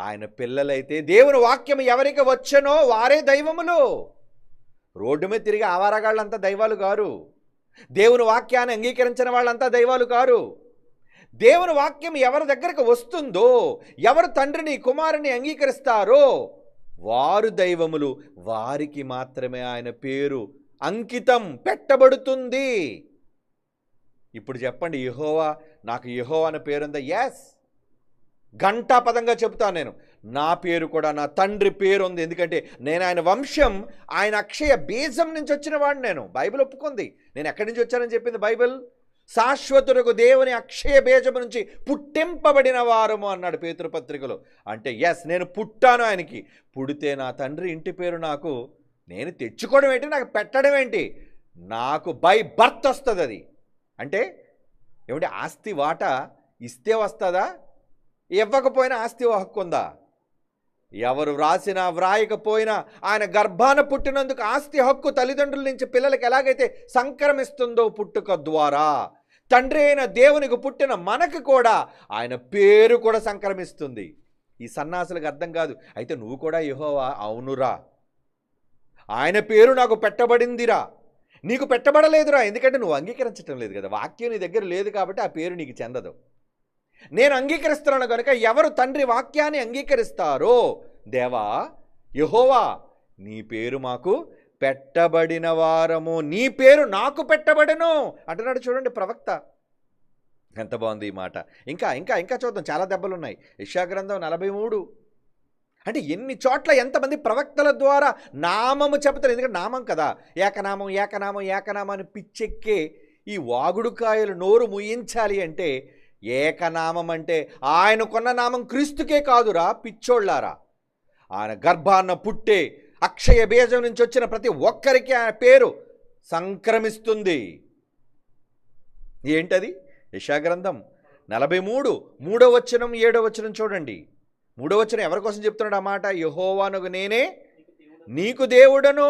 ఆయన పిల్లలైతే దేవుని వాక్యం ఎవరికి వచ్చనో వారే దైవములు. రోడ్డు మీద తిరిగి ఆవారగాళ్ళంతా దైవాలు కారు. దేవుని వాక్యాన్ని అంగీకరించిన వాళ్ళంతా దైవాలు కారు. దేవుని వాక్యం ఎవరి దగ్గరకు వస్తుందో, ఎవరు తండ్రిని కుమారుని అంగీకరిస్తారో వారు దైవములు. వారికి మాత్రమే ఆయన పేరు అంకితం పెట్టబడుతుంది. ఇప్పుడు చెప్పండి, యెహోవా, నాకు యెహోవా అనే పేరుందా? ఎస్, ఘంటాపదంగా చెబుతాను నేను. నా పేరు కూడా నా తండ్రి పేరు ఉంది, ఎందుకంటే నేను ఆయన వంశం, ఆయన అక్షయ బీజం నుంచి వచ్చిన వాడిని. నేను బైబిల్ ఒప్పుకుంది. నేను ఎక్కడి నుంచి వచ్చానని చెప్పింది బైబిల్. శాశ్వతులకు దేవుని అక్షయ బీజము నుంచి పుట్టింపబడిన వారము అన్నాడు పేతురు పత్రికలో. అంటే ఎస్, నేను పుట్టాను ఆయనకి. పుడితే నా తండ్రి ఇంటి పేరు నాకు నేను తెచ్చుకోవడం ఏంటి, నాకు పెట్టడం ఏంటి? నాకు బై బర్త్ వస్తుంది అది. అంటే ఏమిటి, ఆస్తి వాటా ఇస్తే వస్తుందా? ఇవ్వకపోయినా ఆస్తి హక్కు ఉందా? ఎవరు వ్రాసినా వ్రాయకపోయినా ఆయన గర్భాన పుట్టినందుకు ఆస్తి హక్కు తల్లిదండ్రుల నుంచి పిల్లలకి ఎలాగైతే సంక్రమిస్తుందో పుట్టుక ద్వారా, తండ్రి అయిన దేవునికి పుట్టిన మనకు కూడా ఆయన పేరు కూడా సంక్రమిస్తుంది. ఈ సన్నాసులకు అర్థం కాదు. అయితే నువ్వు కూడా యెహోవా? అవునురా, ఆయన పేరు నాకు పెట్టబడిందిరా. నీకు పెట్టబడలేదురా, ఎందుకంటే నువ్వు అంగీకరించటం లేదు కదా. వాక్యం నీ దగ్గర లేదు కాబట్టి ఆ పేరు నీకు చెందదు. నేను అంగీకరిస్తున్నాను కనుక ఎవరు తండ్రి వాక్యాన్ని అంగీకరిస్తారో, దేవా యెహోవా నీ పేరు మాకు పెట్టబడిన వారము, నీ పేరు నాకు పెట్టబడను అంటున్నాడు. చూడండి ప్రవక్త, ఎంత బాగుంది ఈ మాట. ఇంకా ఇంకా ఇంకా చూద్దాం, చాలా దెబ్బలు ఉన్నాయి. యెషయా గ్రంథం 43. అంటే ఎన్ని చోట్ల ఎంతమంది ప్రవక్తల ద్వారా నామము చెబుతారు. ఎందుకంటే నామం కదా, ఏకనామం ఏకనామం ఏకనామం అని పిచ్చెక్కే ఈ వాగుడుకాయలు నోరు ముయించాలి అంటే ఏకనామం అంటే ఆయనకున్న నామం క్రీస్తుకే కాదురా పిచ్చోళ్ళారా. ఆయన గర్భాన్న పుట్టే అక్షయ బీజం నుంచి వచ్చిన ప్రతి ఒక్కరికి ఆయన పేరు సంక్రమిస్తుంది. ఏంటది? యెషయా గ్రంథం 43 3వ వచనం 7వ వచనం చూడండి. 3వ వచనం ఎవరి కోసం చెప్తున్నాడు ఆ మాట? యెహోవానగు నేనే నీకు దేవుడను,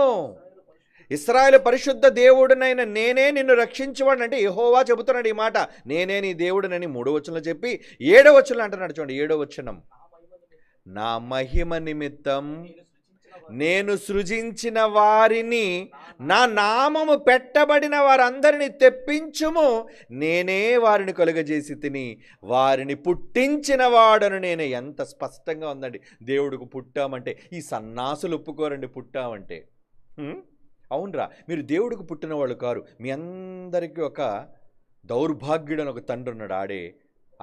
ఇశ్రాయేలు పరిశుద్ధ దేవుడునైన నేనే నిన్ను రక్షించేవాడు. అంటే యెహోవా చెబుతున్నాడు ఈ మాట, నేనే నీ దేవుడునని 3వ వచనంలో చెప్పి 7వ వచనంలో అంటున్నాడు. చూడండి 7వ వచనం, నా మహిమ నిమిత్తం నేను సృజించిన వారిని, నా నామము పెట్టబడిన వారందరినీ తెప్పించుము, నేనే వారిని కలుగజేసి తిని వారిని పుట్టించిన వాడను నేనే. ఎంత స్పష్టంగా ఉందండి. దేవుడికి పుట్టామంటే ఈ సన్నాసులు ఒప్పుకోరండి పుట్టామంటే. అవునరా, మీరు దేవుడికి పుట్టిన వాళ్ళు కారు. మీ అందరికీ ఒక దౌర్భాగ్యుడని ఒక తండ్రి ఉన్నాడు, ఆడే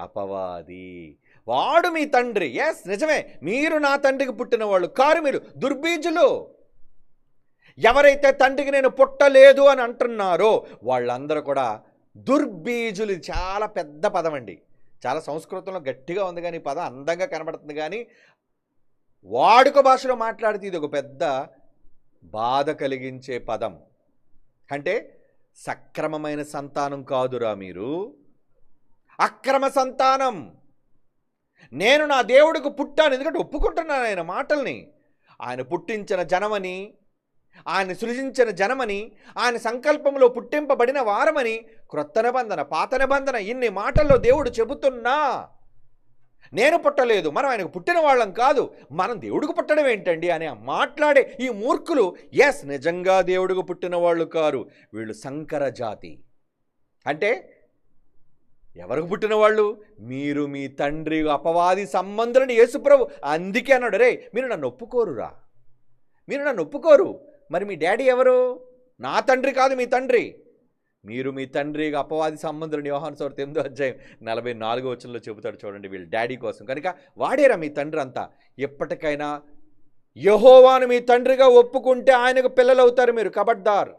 అపవాది. వాడు మీ తండ్రి. ఎస్, నిజమే, మీరు నా తండ్రికి పుట్టిన వాళ్ళు కారు, మీరు దుర్బీజులు. ఎవరైతే తండ్రికి నేను పుట్టలేదు అని అంటున్నారో వాళ్ళందరూ కూడా దుర్బీజులు. ఇది చాలా పెద్ద పదం అండి. చాలా సంస్కృతంలో గట్టిగా ఉంది, కానీ ఈ పదం అందంగా కనబడుతుంది, కానీ వాడుక భాషలో మాట్లాడితే ఇది ఒక పెద్ద బాధ కలిగించే పదం. అంటే సక్రమమైన సంతానం కాదురా మీరు, అక్రమ సంతానం. నేను నా దేవుడికి పుట్టాను, ఎందుకంటే ఒప్పుకుంటున్నాను ఆయన మాటల్ని. ఆయన పుట్టించిన జనమని, ఆయన సృజించిన జనమని, ఆయన సంకల్పంలో పుట్టింపబడిన వారమని, క్రొత్త నిబంధన పాత నిబంధన ఇన్ని మాటల్లో దేవుడు చెబుతున్నా నేను పుట్టలేదు, మనం ఆయనకు పుట్టిన వాళ్ళం కాదు, మనం దేవుడికి పుట్టడం ఏంటండి అని మాట్లాడే ఈ మూర్ఖులు ఎస్ నిజంగా దేవుడికి పుట్టిన వాళ్ళు కారు, వీళ్ళు సంకర జాతి. అంటే ఎవరికి పుట్టిన వాళ్ళు? మీరు మీ తండ్రి అపవాది సంబంధులని యేసుప్రభు అందుకే అన్నాడు, రే మీరు నన్ను ఒప్పుకోరురా, మీరు నన్ను ఒప్పుకోరు, మరి మీ డాడీ ఎవరు? నా తండ్రి కాదు మీ తండ్రి, మీరు మీ తండ్రి అపవాది సంబంధులని యోహాను సువార్త 8వ అధ్యాయం 44వ వచనంలో చెబుతాడు. చూడండి, వీళ్ళ డాడీ కోసం కనుక వాడేరా మీ తండ్రి అంతా. ఎప్పటికైనా యెహోవాను మీ తండ్రిగా ఒప్పుకుంటే ఆయనకు పిల్లలు అవుతారు మీరు. కబడ్దార్.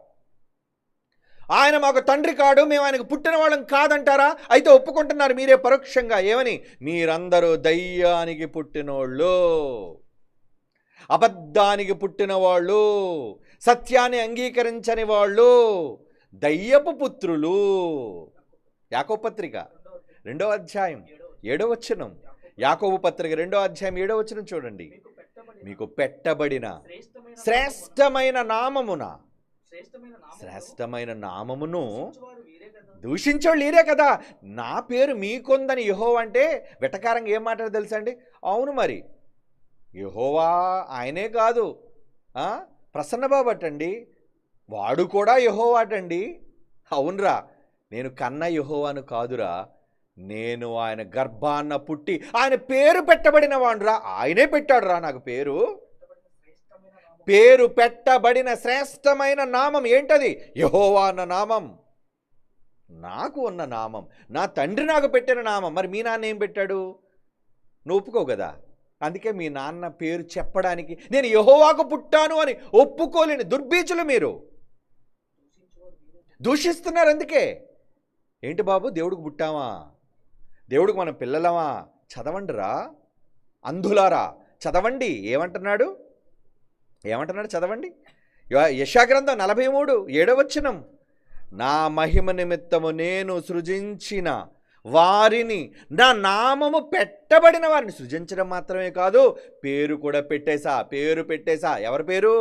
ఆయన మాకు తండ్రి కాడు, మేము ఆయనకు పుట్టిన వాళ్ళం కాదంటారా? అయితే ఒప్పుకుంటున్నారు మీరే పరోక్షంగా. ఏమని? మీరందరూ దయ్యానికి పుట్టినోళ్ళు, అబద్ధానికి పుట్టిన వాళ్ళు, సత్యాన్ని అంగీకరించని వాళ్ళు, దయ్యపు పుత్రులు. యాకోబు పత్రిక 2వ అధ్యాయం 7వ వచనం. యాకోబు పత్రిక 2వ అధ్యాయం 7వ వచనం చూడండి. మీకు పెట్టబడిన శ్రేష్టమైన నామమున, శ్రేష్టమైన నామమును దూషించేవాళ్ళు మీరే కదా. నా పేరు మీకుందని యెహోవా అంటే వెటకారంగా ఏం మాట్లాడో తెలుసా అండి? అవును, మరి యెహోవా ఆయనే కాదు, ప్రసన్నబాబు అటండి, వాడు కూడా యెహోవాటండి. అవునరా, నేను కన్న యెహోవాను కాదురా, నేను ఆయన గర్భాన్న పుట్టి ఆయన పేరు పెట్టబడిన వాడురా, ఆయనే పెట్టాడురా నాకు పేరు. పేరు పెట్టబడిన శ్రేష్టమైన నామం ఏంటది? యెహోవా అన్న నామం. నాకు ఉన్న నామం, నా తండ్రి నాకు పెట్టిన నామం. మరి మీ నాన్న ఏం పెట్టాడు? నువ్వు ఒప్పుకోవు కదా. అందుకే మీ నాన్న పేరు చెప్పడానికి నేను యెహోవాకు పుట్టాను అని ఒప్పుకోలేని దుర్బీజులు మీరు. దూషిస్తున్నారు. అందుకే ఏంటి బాబు, దేవుడికి పుట్టామా, దేవుడికి మనం పిల్లలమా? చదవండిరా అంధులారా, చదవండి. ఏమంటున్నాడు చదవండి. యెషయా గ్రంథం 43:7 నా మహిమ నిమిత్తము నేను సృజించిన వారిని, నా నామము పెట్టబడిన వారిని, సృజించడం మాత్రమే కాదు పేరు కూడా పెట్టేశా. ఎవరి పేరు?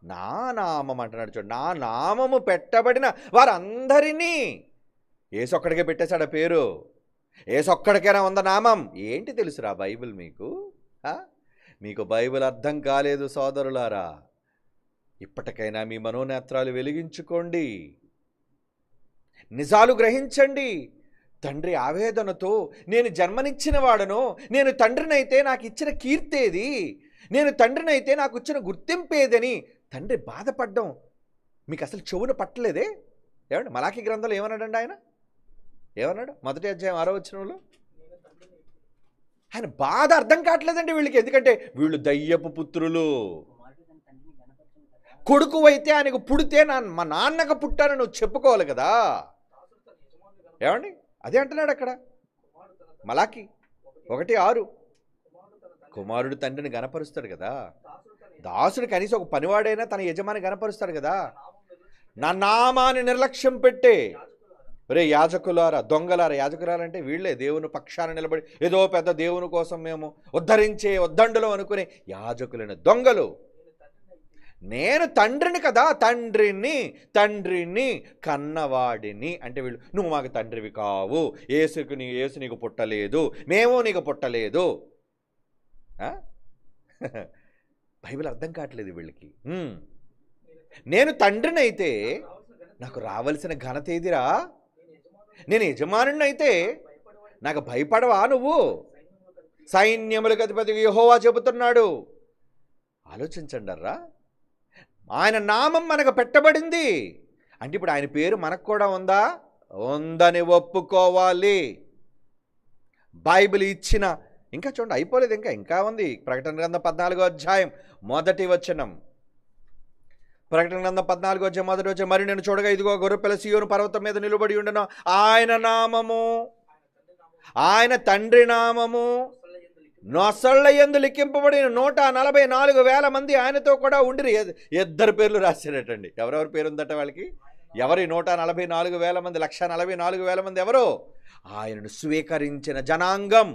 నా నామం అంటున్నాడు చూడు. నా నామము పెట్టబడిన వారందరినీ. ఏసొక్కడికే పెట్టేశాడు పేరు. ఏసొక్కడికైనా ఉందా నామం? ఏంటి తెలుసురా బైబిల్ మీకు? మీకు బైబిల్ అర్థం కాలేదు సోదరులారా. ఇప్పటికైనా మీ మనోనేత్రాలు వెలిగించుకోండి, నిజాలు గ్రహించండి. తండ్రి ఆవేదనతో నేను జన్మనిచ్చిన వాడను, నేను తండ్రినైతే నాకు ఇచ్చిన కీర్తేది, నేను తండ్రినైతే నాకు ఇచ్చిన గుర్తింపేదని తండ్రి బాధపడ్డం మీకు అసలు చెవున పట్టలేదే? ఏమండి మలాకి గ్రంథంలో ఏమన్నాడండి ఆయన? ఏమన్నాడు? 1వ అధ్యాయం 6వ వచనంలో ఆయన బాధ అర్థం కావట్లేదండి వీళ్ళకి. ఎందుకంటే వీళ్ళు దయ్యపు పుత్రులు. కొడుకు అయితే ఆయనకు పుడితే మా నాన్నకు పుట్టాను నువ్వు చెప్పుకోవాలి కదా. ఏమండి అదే అంటున్నాడు అక్కడ మలాకి 1:6. కుమారుడు తండ్రిని గనపరుస్తాడు కదా. దాసుడు కనీసం ఒక పనివాడైనా తన యజమాని గనపరుస్తాడు కదా. నా నామాన్ని నిర్లక్ష్యం పెట్టే రే యాజకులారా, దొంగలారా. యాజకులారా అంటే వీళ్ళే దేవుని పక్షాన నిలబడి ఏదో పెద్ద దేవుని కోసం మేము ఉద్ధరించే ఉద్దండులు అనుకునే యాజకులైన దొంగలు. నేను తండ్రిని కదా, తండ్రిని కన్నవాడిని అంటే వీళ్ళు. నువ్వు మాకు తండ్రివి కావు, యేసు నీకు పుట్టలేదు, మేము నీకు పుట్టలేదు. బైబిల్ అర్థం కావట్లేదు వీళ్ళకి. నేను తండ్రిని అయితే నాకు రావలసిన ఘనత ఏదిరా? నేను యజమానుని అయితే నాకు భయపడవా నువ్వు? సైన్యములకు అధిపతి యెహోవా చెబుతున్నాడు. ఆలోచించండి అర్రా. ఆయన నామం మనకు పెట్టబడింది అంటే ఇప్పుడు ఆయన పేరు మనకు కూడా ఉందా? ఉందని ఒప్పుకోవాలి. బైబిల్ ఇచ్చిన ఇంకా చూడండి అయిపోలేదు, ఇంకా ఉంది. ప్రకటన గ్రంథం 14వ అధ్యాయం 1వ వచనం. ప్రకటన గ్రంథం 14వ అధ్యాయం 1వ వచనం. మరి నేను చూడగా ఇదిగో గొర్రెపిల్ల సీయోను పర్వతం మీద నిలబడి ఉండెను. ఆయన నామము, ఆయన తండ్రి నామము నొసళ్ళ యందు లిఖింపబడిన 144,000 మంది ఆయనతో కూడా ఉండిరి. ఇద్దరు పేర్లు రాశారటండి. ఎవరెవరి పేరు ఉందట వాళ్ళకి? ఎవరి 144,000 మంది? 144,000 మంది ఎవరు? ఆయనను స్వీకరించిన జనాంగం.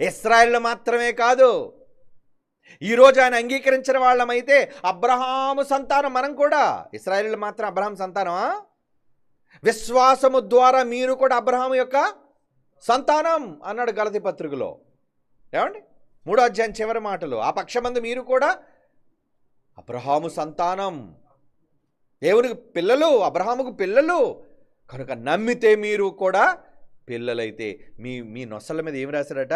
ఇశ్రాయేలు మాత్రమే కాదు, ఈరోజు ఆయన అంగీకరించిన వాళ్ళమైతే అబ్రహాము సంతానం మనం కూడా. ఇశ్రాయేలు మాత్రం అబ్రహాం సంతానమా? విశ్వాసము ద్వారా మీరు కూడా అబ్రహాము యొక్క సంతానం అన్నాడు గలతీ పత్రికలో. ఏమండి 3వ అధ్యాయం చివరి మాటలు. ఆ పక్షమందు మీరు కూడా అబ్రహాము సంతానం, దేవునికి పిల్లలు, అబ్రహాముకు పిల్లలు కనుక నమ్మితే మీరు కూడా పిల్లలైతే మీ నొసల మీద ఏమి రాశారట?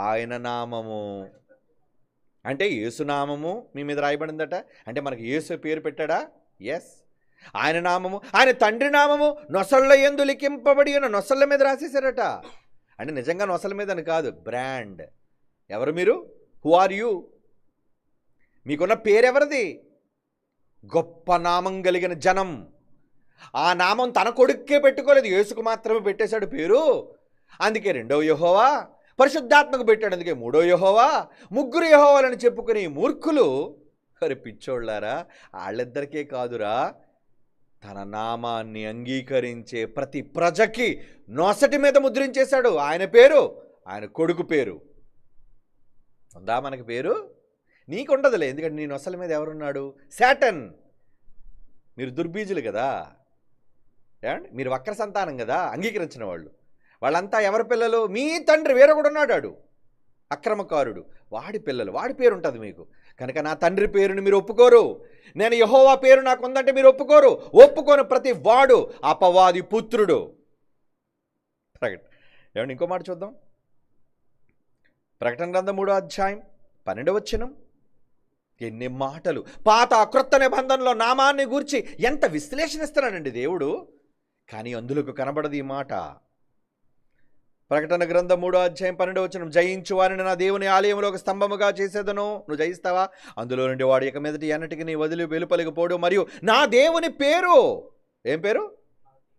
ఆయన నామము అంటే యేసునామము మీ మీద రాయబడిందట. అంటే మనకి యేసు పేరు పెట్టాడా? ఎస్. ఆయన నామము, ఆయన తండ్రి నామము నొసళ్ళ యందు లిఖింపబడి ఉన్న నొసళ్ళ మీద రాసేసారట. అంటే నిజంగా నొసల మీద అని కాదు, బ్రాండ్. ఎవరు మీరు? Who are you? మీకున్న పేరెవరిది? గొప్ప నామం కలిగిన జనం. ఆ నామం తన కొడుక్కే పెట్టుకోలేదు, యేసుకు మాత్రమే పెట్టేశాడు పేరు. అందుకే 2వ యెహోవా, పరిశుద్ధాత్మకు పెట్టాడు, అందుకే 3వ యెహోవా. 3 యెహోవాలని చెప్పుకునే మూర్ఖులు, మరి పిచ్చోళ్ళారా, వాళ్ళిద్దరికే కాదురా, తన నామాన్ని అంగీకరించే ప్రతి ప్రజకి నొసటి మీద ముద్రించేశాడు ఆయన పేరు, ఆయన కొడుకు పేరు. ఉందా మనకి పేరు? నీకుండదులే, ఎందుకంటే నీ నొసల మీద ఎవరున్నాడు? శాటన్. మీరు దుర్బీజులు కదా, ఏమండి? మీరు వక్ర సంతానం కదా, అంగీకరించిన వాళ్ళు. వాళ్ళంతా ఎవరి పిల్లలు? మీ తండ్రి వేరొకడు ఉన్నాడు, వాడు అక్రమకారుడు, వాడి పిల్లలు, వాడి పేరు ఉంటుంది మీకు. కనుక నా తండ్రి పేరుని మీరు ఒప్పుకోరు, నేను యెహోవా పేరు నాకు ఉందంటే మీరు ఒప్పుకోరు. ఒప్పుకోని ప్రతి వాడు అపవాది పుత్రుడు. ఏమండి ఇంకో మాట చూద్దాం. ప్రకటన గ్రంథం 3వ అధ్యాయం 12వ వచనం. ఎన్ని మాటలు! పాత క్రొత్త నిబంధనలో నామాన్ని గూర్చి ఎంత విశ్లేషణ ఇస్తున్నాడండి దేవుడు. కానీ అందులోకి కనబడదు ఈ మాట. ప్రకటన గ్రంథం 3:12 జయించు వారిని నా దేవుని ఆలయంలో ఒక స్తంభముగా చేసేదను. నువ్వు జయిస్తావా? అందులో నుండి వాడు ఇక మీదటి ఎన్నటికి నీ వదిలి వెలుపలికి పోడు. మరియు నా దేవుని పేరు, ఏం పేరు?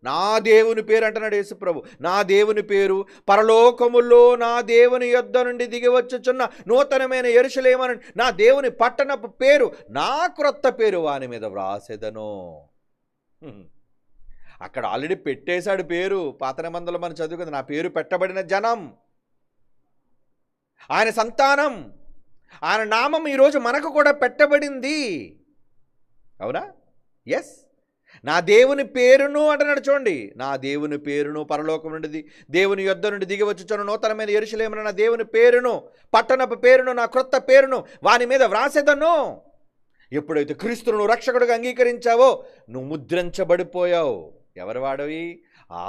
నా దేవుని పేరు అంటున్నాడు యేసుప్రభు. నా దేవుని పేరు పరలోకములో నా దేవుని యొద్ద నుండి దిగి వచ్చుచున్న నూతనమైన యెరూషలేము నా దేవుని పట్టణపు పేరు, నా క్రొత్త పేరు వాని మీద వ్రాసెదను. అక్కడ ఆల్రెడీ పెట్టేశాడు పేరు. పాత నిబంధనలో మనం చదువుకుంది, నా పేరు పెట్టబడిన జనం, ఆయన సంతానం, ఆయన నామం ఈరోజు మనకు కూడా పెట్టబడింది. అవునా? ఎస్. నా దేవుని పేరును అంటున్నాడు చూడండి. నా దేవుని పేరును పరలోకం నుండి దేవుని యొద్ద నుండి దిగి వచ్చుచున్న నూతనమైన యెరూషలేమున నా దేవుని పేరును, పట్టణపు పేరును, నా క్రొత్త పేరును వాని మీద వ్రాసేదను. ఎప్పుడైతే క్రీస్తును రక్షకుడిగా అంగీకరించావో నువ్వు ముద్రించబడిపోయావు. ఎవరు వాడవి?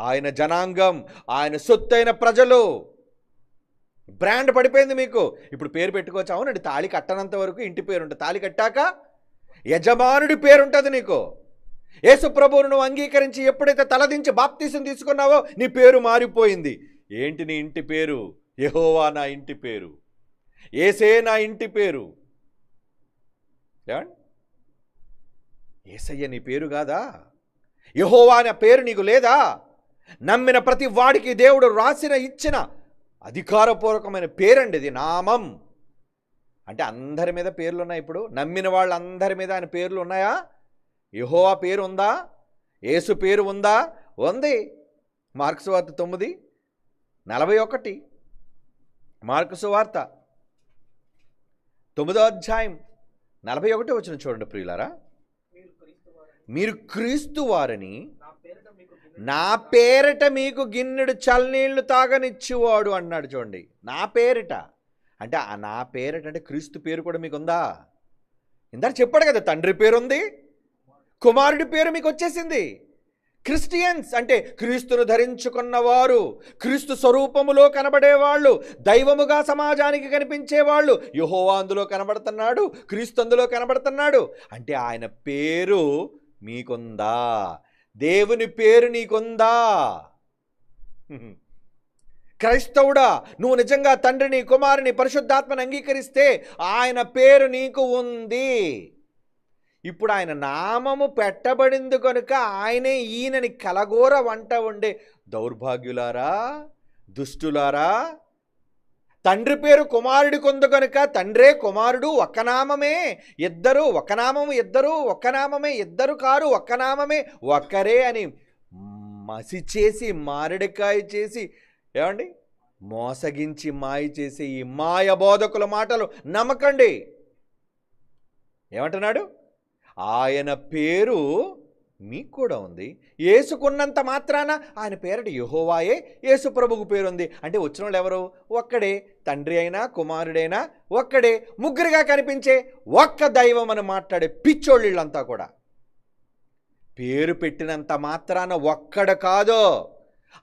ఆయన జనాంగం, ఆయన సొత్తైన ప్రజలు. బ్రాండ్ పడిపోయింది మీకు. ఇప్పుడు పేరు పెట్టుకోవచ్చు. అవునండి, తాళి కట్టనంత వరకు ఇంటి పేరు ఉంటుంది. తాళి కట్టాక యజమానుడి పేరు ఉంటుంది నీకు. యేసు ప్రభువును నువ్వు అంగీకరించి ఎప్పుడైతే తలదించి బాప్తీసం తీసుకున్నావో నీ పేరు మారిపోయింది. ఏంటి నీ ఇంటి పేరు? యెహోవా నా ఇంటి పేరు, యేసే నా ఇంటి పేరు. యేసయ్య నీ పేరు కాదా? యెహోవా అనే పేరు నీకు లేదా? నమ్మిన ప్రతి వాడికి దేవుడు రాసిన ఇచ్చిన అధికారపూర్వకమైన పేరండి ఇది, నామం. అంటే అందరి మీద పేర్లు ఉన్నాయి. ఇప్పుడు నమ్మిన వాళ్ళందరి మీద ఆయన పేర్లు ఉన్నాయా? యెహోవా పేరు ఉందా? యేసు పేరు ఉందా? ఉంది. మార్కు సువార్త 9:41. మార్కు సువార్త 9:41 చూడండి ప్రియులారా. మీరు క్రీస్తు వారని నా పేరిట మీకు గిన్నెడు చల్లనీళ్లు తాగనిచ్చేవాడు అన్నాడు చూడండి. నా పేరిట అంటే ఆ నా పేరిట అంటే క్రీస్తు పేరు కూడా మీకు ఉందా? ఇందాక చెప్పాడు కదా, తండ్రి పేరు ఉంది, కుమారుడి పేరు మీకు వచ్చేసింది. క్రిస్టియన్స్ అంటే క్రీస్తును ధరించుకున్నవారు, క్రీస్తు స్వరూపములో కనబడేవాళ్ళు, దైవముగా సమాజానికి కనిపించేవాళ్ళు. యెహోవా అందులో కనబడుతున్నాడు, క్రీస్తు అందులో కనబడుతున్నాడు. అంటే ఆయన పేరు మీకుందా? దేవుని పేరు నీకుందా? క్రైస్తవుడా, నువ్వు నిజంగా తండ్రిని, కుమారుని, పరిశుద్ధాత్మని అంగీకరిస్తే ఆయన పేరు నీకు ఉంది. ఇప్పుడు ఆయన నామము పెట్టబడింది కనుక ఆయనే ఈయనని కలగోర వంట వండే దౌర్భాగ్యులారా, దుష్టులారా. తండ్రి పేరు కుమారుడికి ఉంది కనుక తండ్రే కుమారుడు ఒక్క నామమే, ఇద్దరు ఒక నామము, ఇద్దరు ఒక్క నామమే, ఇద్దరు కారు ఒక్క నామమే, ఒక్కరే అని మసి చేసి మారడికాయ చేసి ఏమండి మోసగించి మాయ చేసి ఈ మాయ బోధకుల మాటలు నమ్మకండి. ఏమంటున్నాడు? ఆయన పేరు మీకు కూడా ఉంది. యేసుకున్నంత మాత్రాన ఆయన పేరట యెహోవాయే, యేసు ప్రభువు పేరుంది. అంటే వచ్చిన వాళ్ళు ఎవరు? ఒక్కడే. తండ్రి అయినా కుమారుడైనా ఒక్కడే. ముగ్గురుగా కనిపించే ఒక్క దైవం అని మాట్లాడే పిచ్చోళ్ళంతా కూడా పేరు పెట్టినంత మాత్రాన ఒక్కడ కాదు.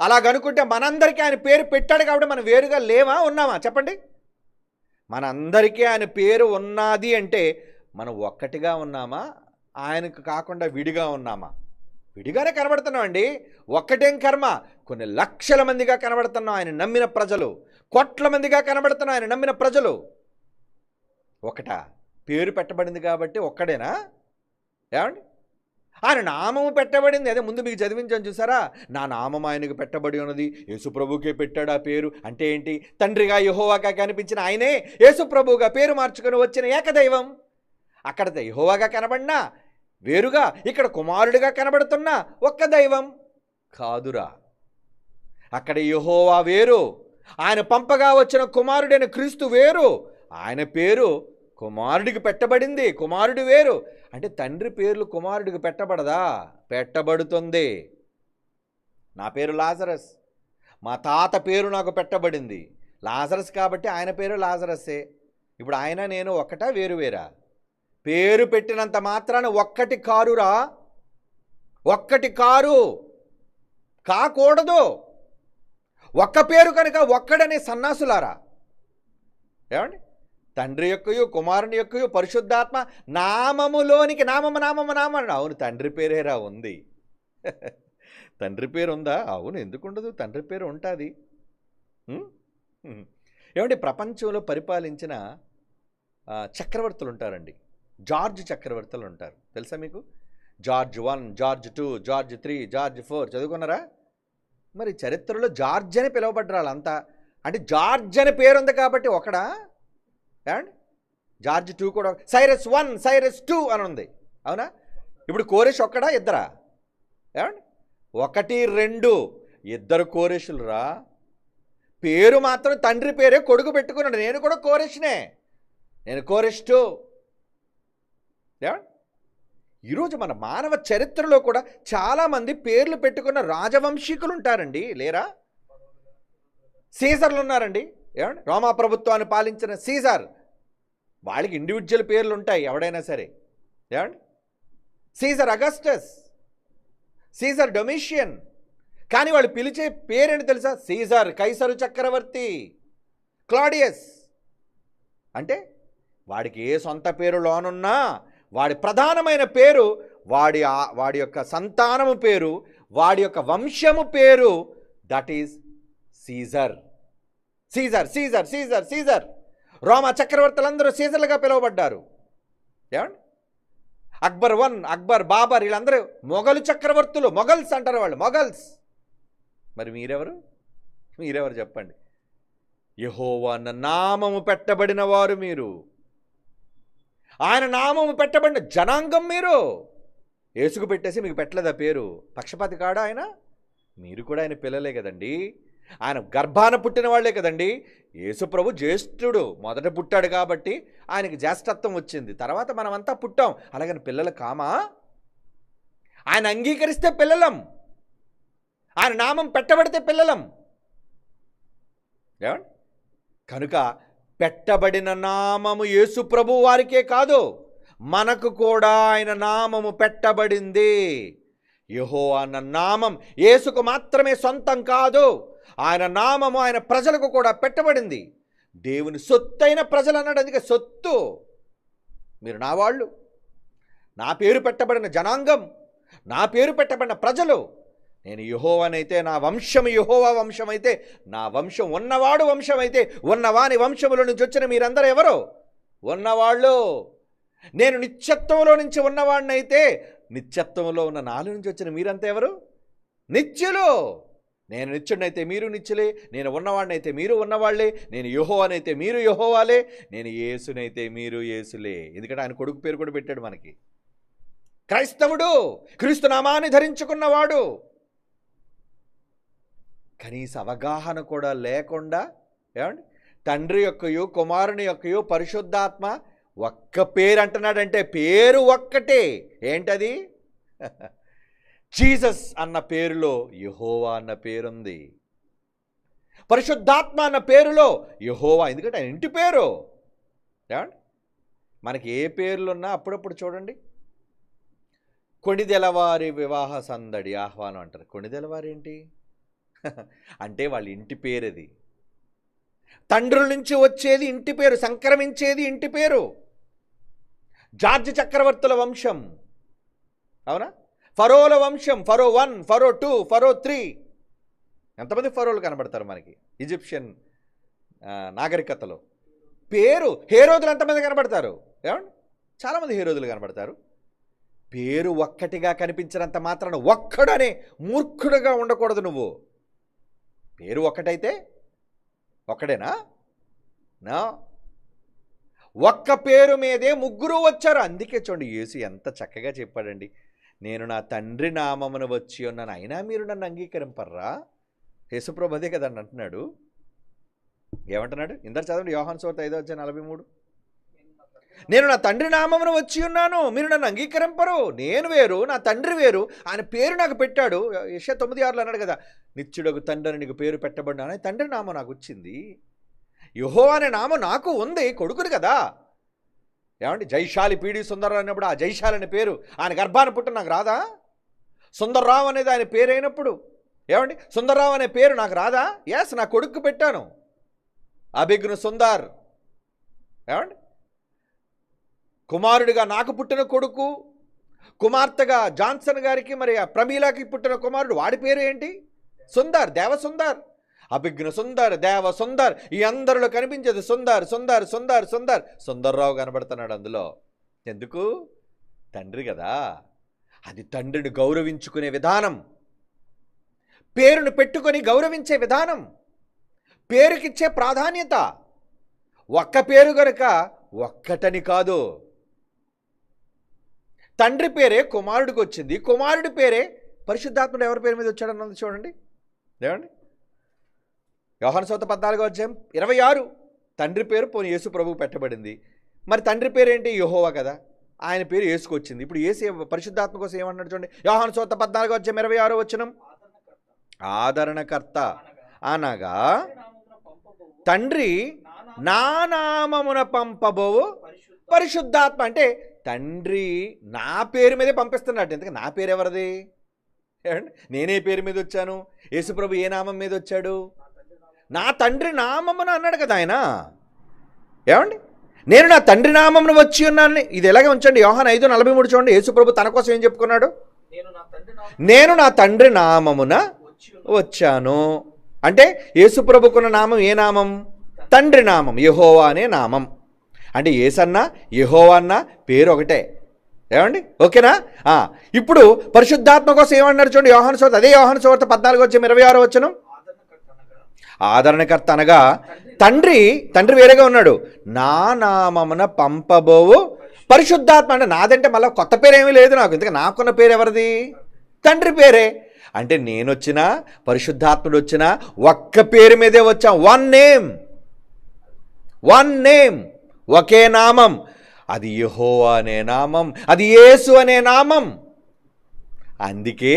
అలాగనుకుంటే మనందరికీ ఆయన పేరు పెట్టాడు కాబట్టి మనం వేరుగా లేవా, ఉన్నామా? చెప్పండి. మనందరికీ ఆయన పేరు ఉన్నది అంటే మనం ఒక్కటిగా ఉన్నామా, ఆయనకు కాకుండా విడిగా ఉన్నామా? విడిగానే కనబడుతున్నామండి. ఒక్కటేం కర్మ, కొన్ని లక్షల మందిగా కనబడుతున్నాం ఆయన నమ్మిన ప్రజలు, కోట్ల మందిగా కనబడుతున్నాం ఆయన నమ్మిన ప్రజలు. ఒకటా? పేరు పెట్టబడింది కాబట్టి ఒక్కడేనా? ఏమండి? ఆయన నామము పెట్టబడింది. అదే ముందు మీకు చదివించాను చూసారా, నా నామం ఆయనకు పెట్టబడి ఉన్నది, యేసుప్రభుకే పెట్టాడు ఆ పేరు. అంటే ఏంటి? తండ్రిగా యెహోవాగా కనిపించిన ఆయనే యేసుప్రభువుగా పేరు మార్చుకొని వచ్చిన ఏకదైవం. అక్కడ యెహోవాగా కనబడినా వేరుగా, ఇక్కడ కుమారుడిగా కనబడుతున్నా ఒక్క దైవం కాదురా. అక్కడ యెహోవా వేరు, ఆయన పంపగా వచ్చిన కుమారుడైన క్రీస్తు వేరు, ఆయన పేరు కుమారుడికి పెట్టబడింది, కుమారుడు వేరు. అంటే తండ్రి పేర్లు కుమారుడికి పెట్టబడదా? పెట్టబడుతుంది. నా పేరు లాజరస్, మా తాత పేరు నాకు పెట్టబడింది లాజరస్ కాబట్టి ఆయన పేరు లాజరస్సే. ఇప్పుడు ఆయన నేను ఒక్కటా వేరువేరా? పేరు పెట్టినంత మాత్రాన ఒక్కటి కారురా, ఒక్కటి కారు కాకూడదు. ఒక్క పేరు కనుక ఒక్కడనే సన్నాసులారా. ఏమండి? తండ్రి యొక్కయు కుమారుని యొక్కయు పరిశుద్ధాత్మ నామములోనికి నామము నామము నామం. అవును, తండ్రి పేరేరా ఉంది. తండ్రి పేరు ఉందా? అవును, ఎందుకు ఉండదు? తండ్రి పేరు ఉంటుంది. ఉం? ఉం. ఏమంటే ప్రపంచంలో పరిపాలించిన చక్రవర్తులు ఉంటారండి. జార్జ్ చక్రవర్తులు ఉంటారు, తెలుసా మీకు? George 1, George 2, George 3, George 4 చదువుకున్నారా? మరి చరిత్రలో జార్జ్ అని పిలువబడ్డారు వాళ్ళంతా. అంటే జార్జ్ అని పేరుంది కాబట్టి ఒకడా? ఏమండి, జార్జ్ 2 కూడా, సైరస్ 1, సైరస్ 2 అని ఉంది, అవునా? ఇప్పుడు కోరెష్ ఒక్కడా ఇద్దరా? ఏమండి, 1, 2 ఇద్దరు కోరెషులు రా. పేరు మాత్రం తండ్రి పేరే కొడుకు పెట్టుకున్నాడు. నేను కూడా కోరెష్నే, నేను కోరెష్ 2. ఏమండి, ఈరోజు మన మానవ చరిత్రలో కూడా చాలామంది పేర్లు పెట్టుకున్న రాజవంశీకులు ఉంటారండి, లేరా? సీజర్లు ఉన్నారండి. ఏమండి, రోమా ప్రభుత్వాన్ని పాలించిన సీజర్, వాళ్ళకి ఇండివిజువల్ పేర్లు ఉంటాయి ఎవడైనా సరే. ఏమండి, సీజర్ అగస్టస్, సీజర్ డొమిషియన్, కానీ వాళ్ళు పిలిచే పేరేంటి తెలుసా? సీజర్, కైసరు చక్రవర్తి, క్లాడియస్. అంటే వాడికి ఏ సొంత పేరు లోనున్నా వాడి ప్రధానమైన పేరు, వాడి యొక్క సంతానము పేరు, వాడి యొక్క వంశము పేరు, that is Caesar. Caesar, Caesar, Caesar, Caesar. రోమా చక్రవర్తులందరూ సీజర్లుగా పిలువబడ్డారు. ఏమండి, అక్బర్ 1, అక్బర్, బాబర్, వీళ్ళందరూ మొఘలు చక్రవర్తులు, మొఘల్స్ అంటారు వాళ్ళు, మొఘల్స్. మరి మీరెవరు చెప్పండి? యెహోవా అన్న నామము పెట్టబడిన వారు మీరు, ఆయన నామము పెట్టబడిన జనాంగం మీరు. యేసుకు పెట్టేసి మీకు పెట్టలేదా పేరు? పక్షపాతి కాడా ఆయన? మీరు కూడా ఆయన పిల్లలే కదండి, ఆయన గర్భాన పుట్టిన వాళ్లే కదండి. యేసు ప్రభు జ్యేష్ఠుడు, మొదట పుట్టాడు కాబట్టి ఆయనకి జ్యేష్ఠత్వం వచ్చింది. తర్వాత మనమంతా పుట్టాం, అలాగని పిల్లలు కామా? ఆయన అంగీకరిస్తే పిల్లలం, ఆయన నామం పెట్టబడితే పిల్లలం. ఏమండి, కనుక పెట్టబడిన నామము యేసు ప్రభు వారికే కాదు, మనకు కూడా ఆయన నామము పెట్టబడింది. యెహోవా అన్న నామం యేసుకు మాత్రమే సొంతం కాదు, ఆయన నామము ఆయన ప్రజలకు కూడా పెట్టబడింది. దేవుని సొత్తైన ప్రజలు అన్నాడు, అందుకే సొత్తు. మీరు నా వాళ్ళు, నా పేరు పెట్టబడిన జనాంగం, నా పేరు పెట్టబడిన ప్రజలు. నేను యెహోవానైతే, నా వంశము యెహోవా వంశమైతే, నా వంశం ఉన్నవాడు వంశమైతే, ఉన్నవాని వంశములో నుంచి వచ్చిన మీరందరూ ఎవరు? ఉన్నవాళ్ళు. నేను నిత్యత్వంలో నుంచి ఉన్నవాడినైతే, నిత్యత్వంలో ఉన్న నాలో నుంచి వచ్చిన మీరంతా ఎవరు? నిత్యులు. నేను నిత్యుడినైతే మీరు నిత్యులే, నేను ఉన్నవాడినైతే మీరు ఉన్నవాళ్లే, నేను యెహోవానైతే మీరు యెహోవాలే, నేను యేసునైతే మీరు యేసులే. ఎందుకంటే ఆయన కొడుకు పేరు కూడా పెట్టాడు మనకి. క్రైస్తవుడు, క్రీస్తు నామాన్ని ధరించుకున్నవాడు. కనీస అవగాహన కూడా లేకుండా, ఏమండి, తండ్రి యొక్కయో కుమారుని యొక్కయో పరిశుద్ధాత్మ ఒక్క పేరు అంటున్నాడంటే పేరు ఒక్కటే. ఏంటది? జీసస్ అన్న పేరులో యెహోవా అన్న పేరుంది, పరిశుద్ధాత్మ అన్న పేరులో యెహోవా, ఎందుకంటే ఆయన ఇంటి పేరు. ఏమండి, మనకి ఏ పేర్లున్నా అప్పుడప్పుడు చూడండి, కొణిదెలవారి వివాహ సందడి ఆహ్వానం అంటారు. కొణిదెలవారి ఏంటి అంటే వాళ్ళ ఇంటి పేరుది. తండ్రుల నుంచి వచ్చేది ఇంటి పేరు, సంక్రమించేది ఇంటి పేరు. జార్జ్ చక్రవర్తుల వంశం, అవునా? ఫరోల వంశం, ఫరో 1, ఫరో 2, ఫరో 3. ఎంతమంది ఫరోలు కనబడతారు మనకి ఈజిప్షియన్ నాగరికతలో? పేరు హేరోదులు ఎంతమంది కనబడతారు? ఏమండి, చాలామంది హేరోదులు కనబడతారు. పేరు ఒక్కటిగా కనిపించినంత మాత్రాన ఒక్కడనే మూర్ఖుడుగా ఉండకూడదు నువ్వు. పేరు ఒక్కటైతే ఒక్కడేనా? నా ఒక్క పేరు మీదే ముగ్గురు వచ్చారు. అందుకే చూడండి, యేసు ఎంత చక్కగా చెప్పాడండి, నేను నా తండ్రి నామమున వచ్చి ఉన్నాను, అయినా మీరు నన్ను అంగీకరింపర్రా. యేసుప్రభు అదే కదండి అంటున్నాడు. ఏమంటున్నాడు? ఇందరు చదవండి, యోహాను సువార్త 5:43. నేను నా తండ్రి నామమున వచ్చి ఉన్నాను, మీరు నన్ను అంగీకరింపరు. నేను వేరు, నా తండ్రి వేరు, ఆయన పేరు నాకు పెట్టాడు. యెషయా 9:6 అన్నాడు కదా, నిత్యుడగు తండ్రి అని నీకు పేరు పెట్టబడినా, అని తండ్రి నామం నాకు వచ్చింది. యెహోవా అనే నామం నాకు ఉంది, కొడుకుని కదా. ఏమండి, జైశాలి పీడి సుందర్రావు అన్నప్పుడు ఆ జైశాలి అనే పేరు ఆయన గర్భాన్ని పుట్టిన నాకు రాదా? సుందర్రావు అనేది ఆయన పేరు అయినప్పుడు, ఏమండి, సుందర్రావు అనే పేరు నాకు రాదా? ఎస్, నా కొడుకు పెట్టాను, అభిజ్ఞ సుందర్. ఏమండి, కుమారుడిగా నాకు పుట్టిన కొడుకు, కుమార్తెగా జాన్సన్ గారికి, మరి ప్రమీలాకి పుట్టిన కుమారుడు, వాడి పేరు ఏంటి? సుందర్, దేవసుందర్. అభిజ్ఞ సుందర్, దేవ సుందర్, ఈ అందరిలో కనిపించేది సుందర్ సుందర్ సుందర్ సుందర్. సుందర్రావు కనబడుతున్నాడు అందులో. ఎందుకు? తండ్రి కదా. అది తండ్రిని గౌరవించుకునే విధానం, పేరును పెట్టుకొని గౌరవించే విధానం, పేరుకిచ్చే ప్రాధాన్యత. ఒక్క పేరు గనుక ఒక్కటని కాదు. తండ్రి పేరే కుమారుడికి వచ్చింది, కుమారుడి పేరే పరిశుద్ధాత్ముడు ఎవరి పేరు మీద వచ్చాడన్నది చూడండి. ఏమండి? యోహాను సువార్త 14:26 తండ్రి పేరు పోనీ యేసు ప్రభువు పెట్టబడింది. మరి తండ్రి పేరు ఏంటి? యెహోవా కదా. ఆయన పేరు యేసుకు వచ్చింది. ఇప్పుడు యేసు పరిశుద్ధాత్మ కోసం ఏమన్నాడు చూడండి. యోహాను సువార్త 14:26 ఆదరణకర్త అనగా తండ్రి నా నామమున పంపబోవు పరిశుద్ధాత్మ. అంటే తండ్రి నా పేరు మీదే పంపిస్తున్నాడు. ఎందుకు? నా పేరు ఎవరిది? నేనే పేరు మీద వచ్చాను. యేసుప్రభు ఏ నామం మీద వచ్చాడు? నా తండ్రి నామమున అన్నాడు కదా ఆయన. ఏమండి? నేను నా తండ్రి నామమున వచ్చి ఉన్నాను. ఇది ఎలాగే ఉంచండి. యోహాను 5:43 చూడండి. యేసుప్రభు తన కోసం ఏం చెప్పుకున్నాడు? నేను నా తండ్రి నామమున వచ్చాను. అంటే యేసుప్రభుకున్న నామం ఏ నామం? తండ్రి నామం, యెహోవా అనే నామం. అంటే యేసన్నా యెహోవా అన్న పేరు ఒకటే. ఏమండి? ఓకేనా? ఇప్పుడు పరిశుద్ధాత్మ కోసం ఏమన్నారు చూడండి. యోహాను సువార్త, అదే యోహాను సువార్త 14:26 ఆదరణకర్త అనగా తండ్రి వేరేగా ఉన్నాడు. నా నామమున పంపబోవు పరిశుద్ధాత్మ. అంటే నాదంటే మళ్ళీ కొత్త పేరు ఏమీ లేదు నాకు. ఎందుకంటే నాకున్న పేరు ఎవరిది? తండ్రి పేరే. అంటే నేను వచ్చినా పరిశుద్ధాత్ముడు వచ్చినా ఒక్క పేరు మీదే వచ్చాం. వన్ నేమ్, ఒకే నామం. అది యెహోవా అనే నామం, అది యేసు అనే నామం. అందుకే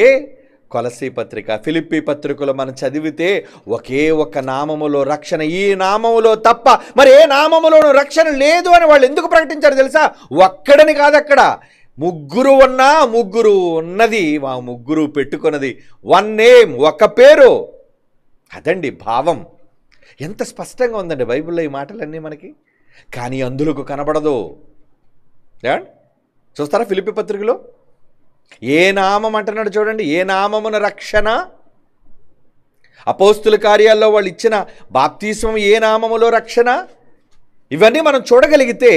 కొలసీ పత్రిక, ఫిలిప్పీ పత్రికలో మనం చదివితే ఒకే ఒక నామములో రక్షణ, ఈ నామములో తప్ప మరి ఏ నామములోనూ రక్షణ లేదు అని వాళ్ళు ఎందుకు ప్రకటించారు తెలుసా? ఒక్కడని కాదు, అక్కడ ముగ్గురు ఉన్నది, మా ముగ్గురు పెట్టుకున్నది వన్ నేమ్, ఒక పేరు. అదండి భావం. ఎంత స్పష్టంగా ఉందండి బైబిల్లో ఈ మాటలన్నీ మనకి. కానీ అందులకు కనబడదు. చూస్తారా ఫిలిప్పీ పత్రికలో ఏ నామం అంటున్నాడు చూడండి. ఏ నామమున రక్షణ? అపోస్తుల కార్యాల్లో వాళ్ళు ఇచ్చిన బాప్తిస్మం ఏ నామములో రక్షణ? ఇవన్నీ మనం చూడగలిగితే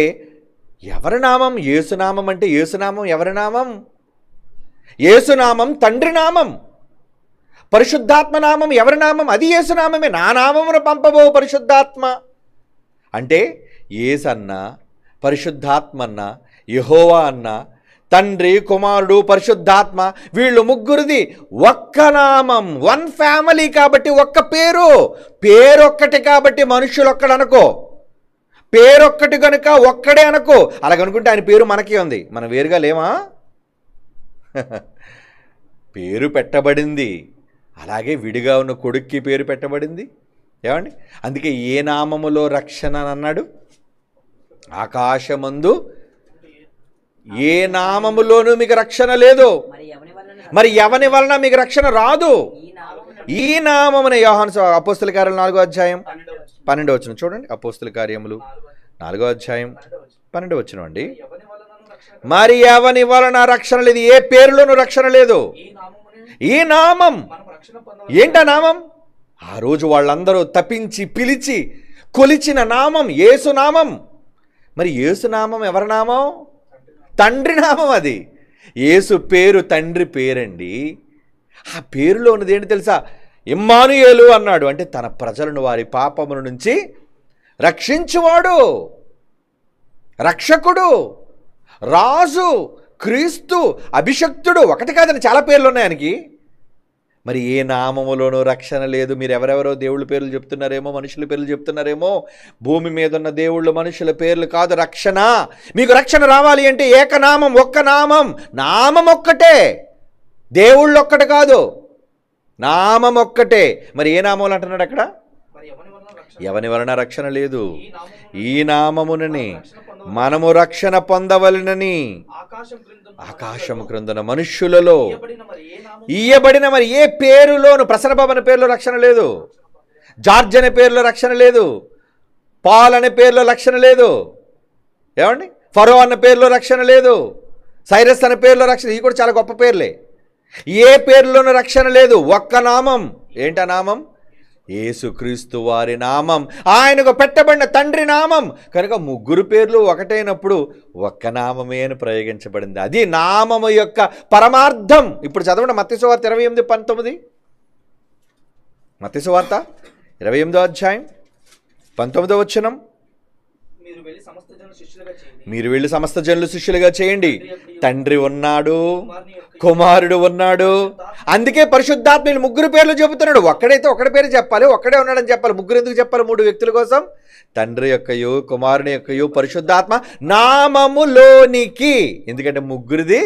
ఎవరి నామం? యేసునామం. అంటే యేసునామం ఎవరి నామం? యేసునామం తండ్రి నామం. పరిశుద్ధాత్మ నామం ఎవరి నామం? అది యేసునామమే. నా నామమున పంపబో పరిశుద్ధాత్మ. అంటే యేసన్న, పరిశుద్ధాత్మన్న, యెహోవా అన్న, తండ్రి, కుమారుడు, పరిశుద్ధాత్మ, వీళ్ళు ముగ్గురిది ఒక్క నామం, వన్ ఫ్యామిలీ. కాబట్టి ఒక్క పేరొక్కటి. కాబట్టి మనుషులు ఒక్కడనుకో, పేరొక్కటి కనుక ఒక్కడే అనుకో. అలాగనుకుంటే ఆయన పేరు మనకే ఉంది, మనం వేరుగా లేమా? పేరు పెట్టబడింది, అలాగే విడిగా ఉన్న కొడుక్కి పేరు పెట్టబడింది. ఏమండి? అందుకే ఏ నామములో రక్షణ అన్నాడు? ఆకాశమందు ఏ నామములోనూ మీకు రక్షణ లేదు. మరి ఎవని వలన మీకు రక్షణ రాదు? ఈ నామమున. యోహాను అపోస్తుల కార్యాలు 4:12 చూడండి. అపోస్తుల కార్యములు 4:12 అండి. మరి ఎవని వలన రక్షణ లేదు? ఏ పేరులోనూ రక్షణ లేదు. ఈ నామం. ఏంటా నామం? ఆ రోజు వాళ్ళందరూ తప్పించి పిలిచి కొలిచిన నామం యేసునామం. మరి యేసునామం ఎవరి నామం? తండ్రి నామం. అది యేసు పేరు తండ్రి పేరండి. ఆ పేరులో ఉన్నది ఏంటి తెలుసా? ఇమ్మానుయేలు అన్నాడు. అంటే తన ప్రజలను వారి పాపముల నుంచి రక్షించువాడు, రక్షకుడు, రాజు, క్రీస్తు, అభిషక్తుడు. ఒకటి కాదని చాలా పేర్లు ఉన్నాయి ఆయనకి. మరి ఏ నామములోనూ రక్షణ లేదు. మీరు ఎవరెవరో దేవుళ్ళ పేర్లు చెప్తున్నారేమో, మనుషుల పేర్లు చెప్తున్నారేమో. భూమి మీద ఉన్న దేవుళ్ళు మనుషుల పేర్లు కాదు రక్షణ. మీకు రక్షణ రావాలి అంటే ఏకనామం, ఒక్క నామం. నామం ఒక్కటే, దేవుళ్ళు ఒక్కటి కాదు, నామం ఒక్కటే. మరి ఏ నామములు అంటున్నాడు అక్కడ? ఎవని వలన రక్షణ లేదు. ఈ నామమునని మనము రక్షణ పొందవలనని ఆకాశం క్రిందన మనుష్యులలో ఇయ్యబడిన మరి ఏ పేరులోను, ప్రసన్నబాబు అనే పేరులో రక్షణ లేదు, జార్జ్ అనే పేరులో రక్షణ లేదు, పాల్ అనే పేరులో రక్షణ లేదు. ఏమండి? ఫరో అన్న పేరులో రక్షణ లేదు, సైరస్ అనే పేరులో రక్షణ. ఇవి కూడా చాలా గొప్ప పేర్లే. ఏ పేరులోనూ రక్షణ లేదు. ఒక్క నామం. ఏంటా నామం? యేసుక్రీస్తు వారి నామం, ఆయనకు పెట్టబడిన తండ్రి నామం. కనుక ముగ్గురు పేర్లు ఒకటైనప్పుడు ఒక్క నామమే అని ప్రయోగించబడింది. అది నామము యొక్క పరమార్థం. ఇప్పుడు చదవండి మత్తయి సువార్త 28:19. మత్తయి సువార్త 28వ అధ్యాయం 19వ వచనం. మీరు వెళ్ళి సమస్త జనులు శిష్యులుగా చేయండి. తండ్రి ఉన్నాడు, కుమారుడు ఉన్నాడు. అందుకే పరిశుద్ధాత్మ ముగ్గురు పేర్లు చెబుతున్నాడు. ఒక్కడైతే ఒకడి పేరు చెప్పాలి, ఒక్కడే ఉన్నాడని చెప్పాలి. ముగ్గురు ఎందుకు చెప్పాలి? 3 వ్యక్తుల కోసం. తండ్రి యొక్కయు, కుమారుని యొక్కయు, పరిశుద్ధాత్మ నామములోనికి. ఎందుకంటే ముగ్గురిది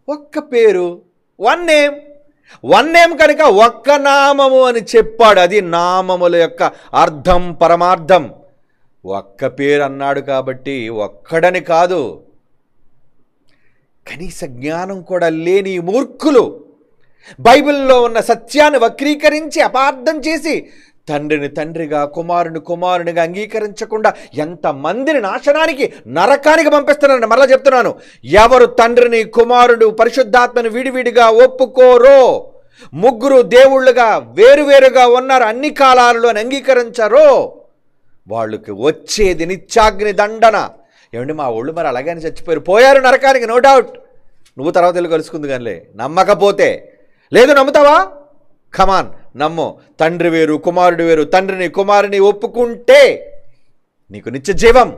ఒక్క పేరు, వన్ నేమ్ కనుక ఒక్క నామము అని చెప్పాడు. అది నామముల యొక్క అర్థం, పరమార్థం. ఒక్క పేరు అన్నాడు కాబట్టి ఒక్కడని కాదు. కనీస జ్ఞానం కూడా లేని మూర్ఖులు బైబిల్లో ఉన్న సత్యాన్ని వక్రీకరించి అపార్థం చేసి తండ్రిని తండ్రిగా, కుమారుని కుమారునిగా అంగీకరించకుండా ఎంతమందిని నాశనానికి, నరకానికి పంపిస్తున్నారని మరలా చెప్తున్నాను. ఎవరు తండ్రిని, కుమారుడు, పరిశుద్ధాత్మని విడివిడిగా ఒప్పుకోరో, ముగ్గురు దేవుళ్ళుగా వేరువేరుగా ఉన్నారు అన్ని కాలాలలో అంగీకరించారో, వాళ్ళకి వచ్చేది నిత్యాగ్ని దండన. ఏమండి మా ఒళ్ళు మరి అలాగని చచ్చిపోయారు, పోయారు నరకానికి, నో డౌట్. నువ్వు తర్వాత వెళ్ళి కలుసుకుంది కానీ నమ్మకపోతే. లేదు నమ్ముతావా? కమాన్ నమ్ము. తండ్రి వేరు, కుమారుడు వేరు. తండ్రిని కుమారుని ఒప్పుకుంటే నీకు నిత్య జీవం.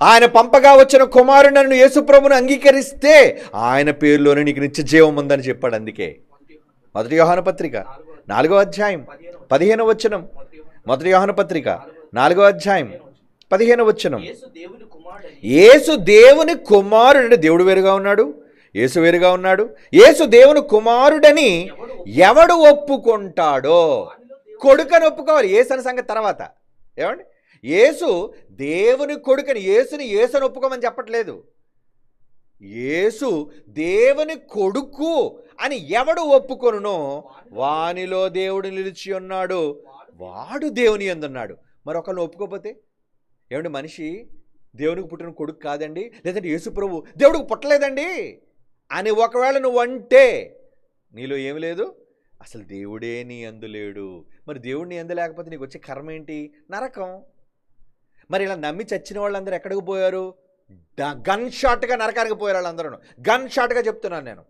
ఆయన పంపగా వచ్చిన కుమారుని యేసుప్రభుని అంగీకరిస్తే ఆయన పేరులోనే నీకు నిత్య జీవం ఉందని చెప్పాడు. అందుకే 1 యోహాను పత్రిక 4వ అధ్యాయం 15వ వచనం. 1 యోహాను పత్రిక 4వ అధ్యాయం 15వ వచనం. యేసు దేవుని కుమారుడు. అంటే దేవుడు వేరుగా ఉన్నాడు, యేసు వేరుగా ఉన్నాడు. యేసు దేవుని కుమారుడని ఎవడు ఒప్పుకుంటాడో, కొడుకని ఒప్పుకోవాలి. యేసు అనే సంగతి తర్వాత. ఏమండి, యేసు దేవుని కొడుకని, యేసుని ఒప్పుకోమని చెప్పట్లేదు. యేసు దేవుని కొడుకు అని ఎవడు ఒప్పుకొనునో వానిలో దేవుడు నిలిచి ఉన్నాడు, వాడు దేవుని యందున్నాడు. మరొకరిని ఒప్పుకోకపోతే ఏమంటే మనిషి దేవునికి పుట్టిన కొడుకు కాదండి, లేదంటే యేసు ప్రభు దేవుడికి పుట్టలేదండి అని ఒకవేళ నువ్వు అంటే నీలో ఏమి లేదు, అసలు దేవుడే నీ యందు లేడు. మరి దేవుడు నీ యందు లేకపోతే నీకు వచ్చే కర్మ ఏంటి? నరకం. మరి ఇలా నమ్మి చచ్చిన వాళ్ళందరూ ఎక్కడికి పోయారు? గన్ షాట్గా నరకానికి పోయారు వాళ్ళందరూ. గన్ షాట్గా చెప్తున్నాను నేను.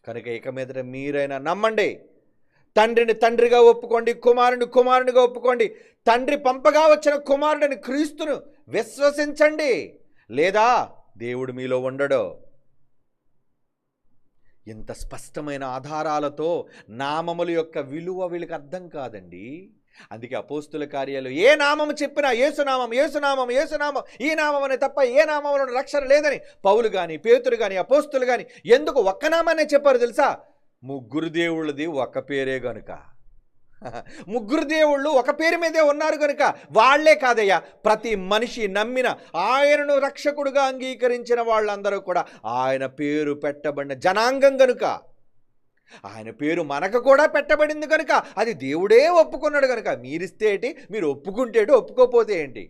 కనుక ఇక మీదట మీరైనా నమ్మండి. తండ్రిని తండ్రిగా ఒప్పుకోండి, కుమారుని కుమారునిగా ఒప్పుకోండి. తండ్రి పంపగా వచ్చిన కుమారుడిని క్రీస్తును విశ్వసించండి, లేదా దేవుడు మీలో ఉండడు. ఇంత స్పష్టమైన ఆధారాలతో నామముల యొక్క విలువ వీళ్ళకి అర్థం కాదండి. అందుకే అపోస్తుల కార్యాలు ఏ నామము చెప్పినా యేసునామం, యేసునామం, యేసునామం, ఈ నామం అనే తప్ప ఏ నామంలో రక్షణ లేదని పౌలు కానీ, పేతురు కానీ, అపోస్తులు కానీ ఎందుకు ఒక్క నామానే చెప్పారు తెలుసా? ముగ్గురు దేవుళ్ళది ఒక పేరే గనుక. ముగ్గురు దేవుళ్ళు ఒక పేరు మీదే ఉన్నారు కనుక. వాళ్లే కాదయ్యా, ప్రతి మనిషి నమ్మిన, ఆయనను రక్షకుడుగా అంగీకరించిన వాళ్ళందరూ కూడా ఆయన పేరు పెట్టబడిన జనాంగం కనుక. ఆయన పేరు మనకు కూడా పెట్టబడింది కనుక, అది దేవుడే ఒప్పుకున్నాడు కనుక. మీరిస్తే ఏంటి, మీరు ఒప్పుకుంటే ఏంటి, ఒప్పుకోపోతే ఏంటి,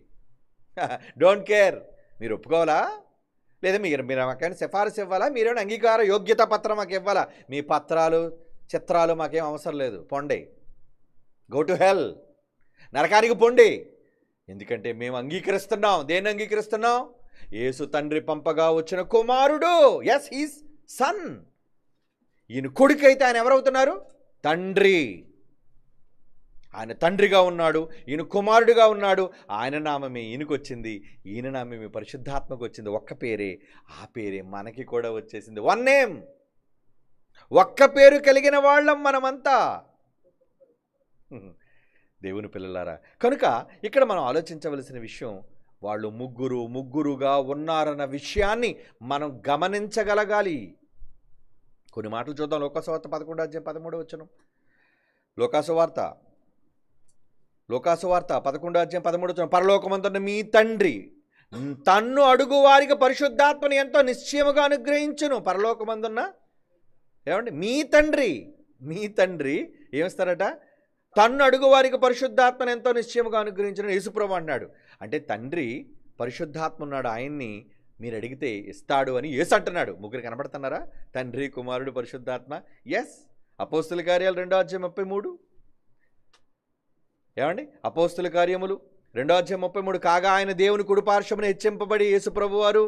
డోంట్ కేర్. మీరు ఒప్పుకోవాలా లేదా మీరు మాకైనా సిఫారసు ఇవ్వాలా, మీరేమైనా అంగీకార యోగ్యత పత్రం మాకు ఇవ్వాలా? మీ పత్రాలు చిత్రాలు మాకేం అవసరం లేదు. పొండి, గో టు హెల్, నరకానికి పొండి. ఎందుకంటే మేము అంగీకరిస్తున్నాం. దేన్ని అంగీకరిస్తున్నాం? యేసు తండ్రి పంపగా వచ్చిన కుమారుడు. Yes, he's son. ఈయన కొడుకైతే ఆయన ఎవరవుతున్నారు? తండ్రి. ఆయన తండ్రిగా ఉన్నాడు, ఈయన కుమారుడిగా ఉన్నాడు. ఆయన నామమే ఈయనకు వచ్చింది, ఈయన నామమే పరిశుద్ధాత్మకు వచ్చింది. ఒక్క పేరే, ఆ పేరే మనకి కూడా వచ్చేసింది. One name. ఒక్క పేరు కలిగిన వాళ్ళం మనమంతా, దేవుని పిల్లలారా. కనుక ఇక్కడ మనం ఆలోచించవలసిన విషయం, వాళ్ళు ముగ్గురుగా ఉన్నారన్న విషయాన్ని మనం గమనించగలగాలి. కొన్ని మాటలు చూద్దాం. లోకాసువార్త 11:13. లోకాసువార్త 11:13. పరలోకమందున్న మీ తండ్రి తన్ను అడుగు వారికి పరిశుద్ధాత్మని ఎంతో నిశ్చయముగా అనుగ్రహించును. పరలోకమందున్న ఏమండి మీ తండ్రి ఏమిస్తారట? తన్ను అడుగు వారికి పరిశుద్ధాత్మని ఎంతో నిశ్చయముగా అనుగ్రహించును యేసుప్రభు అన్నాడు. అంటే తండ్రి పరిశుద్ధాత్మ ఉన్నాడు, ఆయన్ని మీరు అడిగితే ఇస్తాడు అని యేసు అంటున్నాడు. ముగ్గురు కనబడుతున్నారా? తండ్రి, కుమారుడు, పరిశుద్ధాత్మ. ఎస్. అపోస్తుల కార్యాలు 2:33. ఏమండి? అపోస్తుల కార్యములు 2:33, కాగా ఆయన దేవుని కుడిపార్శ్వమున హెచ్చింపబడి యేసుప్రభువారు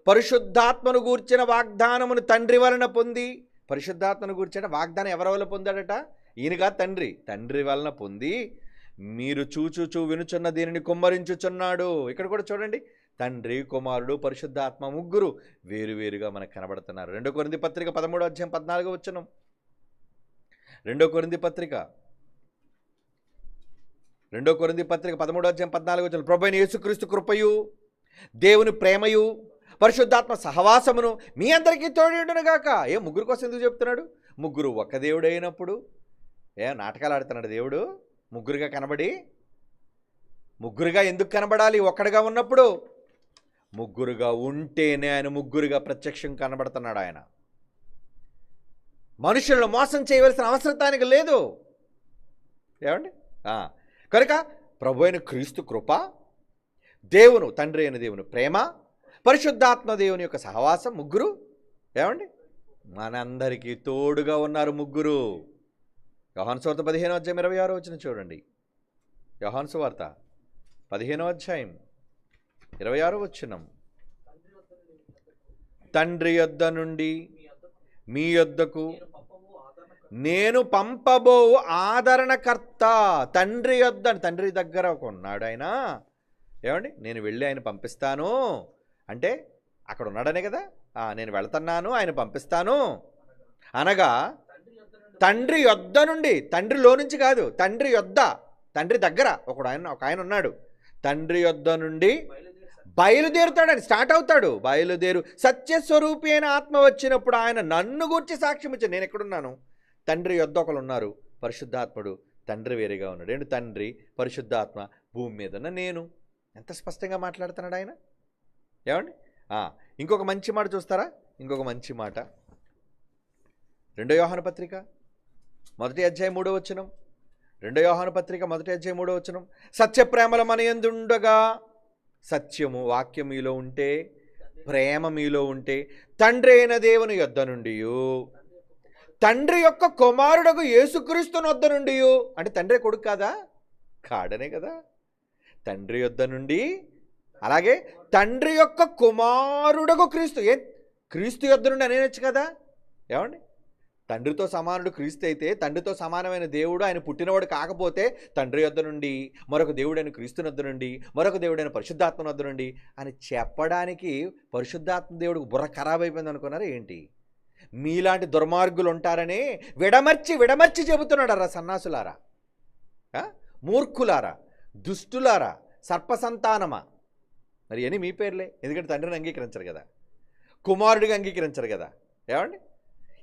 పరిశుద్ధాత్మను గూర్చిన వాగ్దానమును తండ్రి వలన పొంది, పరిశుద్ధాత్మను గూర్చిన వాగ్దానం ఎవరి వల్ల పొందాడట? ఈయనగా తండ్రి వలన పొంది, మీరు చూచుచూ వినుచున్న దీనిని కుమ్మరించుచున్నాడు. ఇక్కడ కూడా చూడండి, తండ్రి, కుమారుడు, పరిశుద్ధాత్మ ముగ్గురు వేరువేరుగా మనకు కనబడుతున్నారు. 2 కొరింథీ పత్రిక 13:14 2 కొరింథీ పత్రిక 13:14 ప్రభువైన యేసుక్రీస్తు కృపయు, దేవుని ప్రేమయు, పరిశుద్ధాత్మ సహవాసమును మీ అందరికీ తోడేయుడునుగాక. ముగ్గురు కోసం ఎందుకు చెప్తున్నాడు? ముగ్గురు ఒక్క దేవుడైనప్పుడు నాటకాలు ఆడుతున్నాడు దేవుడు ముగ్గురుగా కనబడి? ముగ్గురుగా ఎందుకు కనబడాలి? ఒక్కడిగా ఉన్నప్పుడు ముగ్గురుగా ఉంటేనే ఆయన ముగ్గురుగా ప్రత్యక్షం కనబడుతున్నాడు. ఆయన మనుషులను మోసం చేయవలసిన అవసరం ఆయనకు లేదు. ఏమండి? కనుక ప్రభు అయిన క్రీస్తు కృప, దేవుని తండ్రి అయిన దేవుని ప్రేమ, పరిశుద్ధాత్మ దేవుని యొక్క సహవాసం ముగ్గురు ఏమండి మనందరికీ తోడుగా ఉన్నారు. ముగ్గురు. యోహాను సువార్త 15:26 చూడండి. యోహాను సువార్త 15:26 తండ్రి యొద్ద నుండి మీ యొద్దకు నేను పంపబో ఆదరణకర్త. తండ్రి యొద్ద, తండ్రి దగ్గర ఉన్నాడు ఆయన. ఏమండి? నేను వెళ్ళి ఆయన పంపిస్తాను అంటే అక్కడ ఉన్నాడనే కదా. నేను వెళ్తున్నాను, ఆయన పంపిస్తాను అనగా తండ్రి యొద్ద నుండి, తండ్రిలో నుంచి కాదు, తండ్రి యొద్ద, తండ్రి దగ్గర ఒక ఆయన ఉన్నాడు. తండ్రి యొద్ద నుండి బయలుదేరుతాడని స్టార్ట్ అవుతాడు. బయలుదేరు సత్యస్వరూపి అయిన ఆత్మ వచ్చినప్పుడు ఆయన నన్ను గూర్చి సాక్ష్యం ఇచ్చాడు. నేను ఎక్కడున్నాను? తండ్రి యొద్ద ఒకరు ఉన్నారు, పరిశుద్ధాత్ముడు. తండ్రి వేరేగా ఉన్నాడు. తండ్రి, పరిశుద్ధాత్మ, భూమి మీద ఉన్న నేను. ఎంత స్పష్టంగా మాట్లాడుతున్నాడు ఆయన. ఏమండి? ఇంకొక మంచి మాట చూస్తారా? ఇంకొక మంచి మాట 2 యోహాను పత్రిక 1:3 2 యోహాను పత్రిక 1:3 సత్యప్రేమల మన యందుండగా, సత్యము వాక్యం మీలో ఉంటే, ప్రేమ మీలో ఉంటే, తండ్రి అయిన దేవుని యొద్ద నుండి, తండ్రి యొక్క కుమారుడకు యేసుక్రీస్తు వద్ద నుండి, అంటే తండ్రి కొడుకు కాదా? కాడనే కదా. తండ్రి యొద్ద నుండి, అలాగే తండ్రి యొక్క కుమారుడకు క్రీస్తు. క్రీస్తు యొద్ద నుండి అనేనొచ్చు కదా. ఏమండి? తండ్రితో సమానుడు క్రీస్తు అయితే, తండ్రితో సమానమైన దేవుడు ఆయన పుట్టినవాడు కాకపోతే తండ్రి యొద్ద నుండి, మరొక దేవుడైన క్రీస్తు వద్ద నుండి, మరొక దేవుడైన పరిశుద్ధాత్మ వద్ద నుండి అని చెప్పడానికి పరిశుద్ధాత్మ దేవుడికి బుర్ర ఖరాబ్ అయిపోయింది అనుకున్నారా ఏంటి? మీలాంటి దుర్మార్గులు ఉంటారని విడమర్చి చెబుతున్నాడు. రా సన్నాసులారా, మూర్ఖులారా, దుష్టులారా, సర్పసంతానమా. మరి అని మీ పేర్లే. ఎందుకంటే తండ్రిని అంగీకరించరు కదా, కుమారుడిగా అంగీకరించరు కదా. ఏమండి?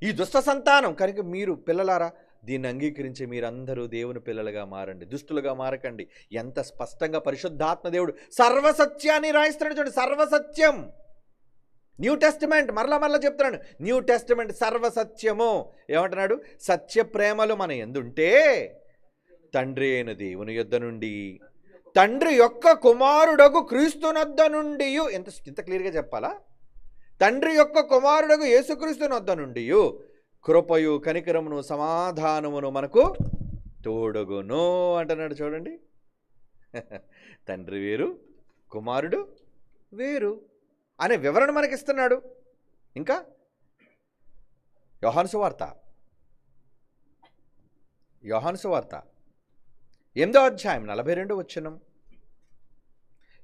ఈ దుష్ట సంతానం కనుక మీరు పిల్లలారా, దీన్ని అంగీకరించి మీరందరూ దేవుని పిల్లలుగా మారండి, దుష్టులుగా మారకండి. ఎంత స్పష్టంగా పరిశుద్ధాత్మ దేవుడు సర్వసత్యాన్ని రాయిస్తున్నాడు చూడండి. సర్వసత్యం. న్యూ టెస్టిమెంట్, మరలా చెప్తున్నాను, న్యూ టెస్టిమెంట్ సర్వసత్యము. ఏమంటున్నాడు? సత్య ప్రేమలు మన యందుంటే, తండ్రి అయిన దేవుని యొద్ద నుండి, తండ్రి యొక్క కుమారుడకు క్రీస్తునొద్ద నుండి. ఇంత క్లియర్గా చెప్పాలా? తండ్రి యొక్క కుమారుడకు యేసుక్రీస్తునొద్ద నుండి కృపయు, కనికరమును, సమాధానమును మనకు తోడుగును అంటున్నాడు చూడండి. తండ్రి వేరు, కుమారుడు వేరు అనే వివరణ మనకిస్తున్నాడు. ఇంకా యోహాను సువార్త 8:42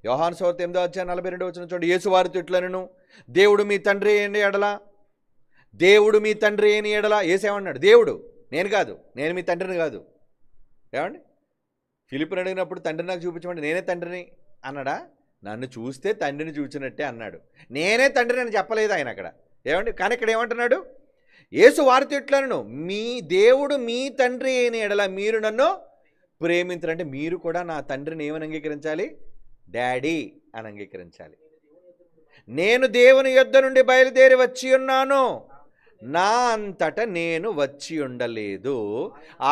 యోహాను సువార్త 8:42 చూడండి. యేసు వారితో ఇట్లనెను, దేవుడు మీ తండ్రి అయిన ఎడల. యేసేమన్నాడు? దేవుడు, నేను కాదు, నేను మీ తండ్రిని కాదు. ఏమండి? ఫిలిప్పుని అడిగినప్పుడు తండ్రిని నాకు చూపించమంటే నేనే తండ్రిని అన్నాడా? నన్ను చూస్తే తండ్రిని చూచినట్టే అన్నాడు. నేనే తండ్రిని అని చెప్పలేదు ఆయన అక్కడ. ఏమండి? కానీ ఇక్కడ ఏమంటున్నాడు? యేసు వారితో ఇట్లనెను, మీ దేవుడు మీ తండ్రి అయిన ఎడల మీరు నన్ను ప్రేమించరంటే మీరు కూడా నా తండ్రిని ఏమని అంగీకరించాలి? డాడీ అని అంగీకరించాలి. నేను దేవుని యొద్ద నుండి బయలుదేరి వచ్చి ఉన్నాను, నా అంతట నేను వచ్చి ఉండలేదు,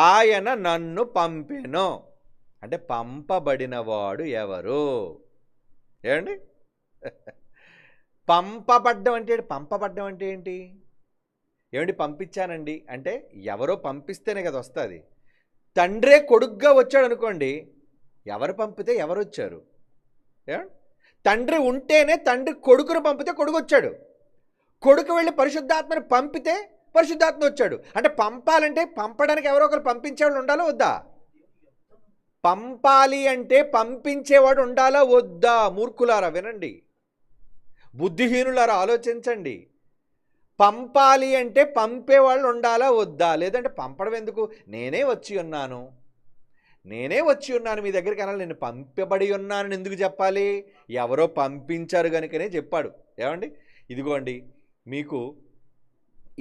ఆయన నన్ను పంపెను. అంటే పంపబడినవాడు ఎవరు? ఏమండి? పంపబడ్డం అంటే ఏంటి? ఏమండి? పంపించానండి అంటే ఎవరో పంపిస్తేనే కదా వస్తుంది. తండ్రే కొడుకుగా వచ్చాడు అనుకోండి, ఎవరు పంపితే ఎవరు వచ్చారు? తండ్రి ఉంటేనే తండ్రి కొడుకును పంపితే కొడుకు వచ్చాడు, కొడుకు వెళ్ళి పరిశుద్ధాత్మని పంపితే పరిశుద్ధాత్మ వచ్చాడు. అంటే పంపాలంటే పంపడానికి ఎవరో ఒకరు పంపించేవాళ్ళు ఉండాలో వద్దా? పంపాలి అంటే పంపించేవాడు ఉండాలా వద్దా? మూర్ఖులారా వినండి, బుద్ధిహీనులారా ఆలోచించండి. పంపాలి అంటే పంపేవాళ్ళు ఉండాలా వద్దా? లేదంటే పంపడం ఎందుకు? నేనే వచ్చి ఉన్నాను మీ దగ్గరికి అనాలి. నేను పంపబడి ఉన్నానని ఎందుకు చెప్పాలి? ఎవరో పంపించారు కనుకనే చెప్పాడు. ఏమండి, ఇదిగోండి మీకు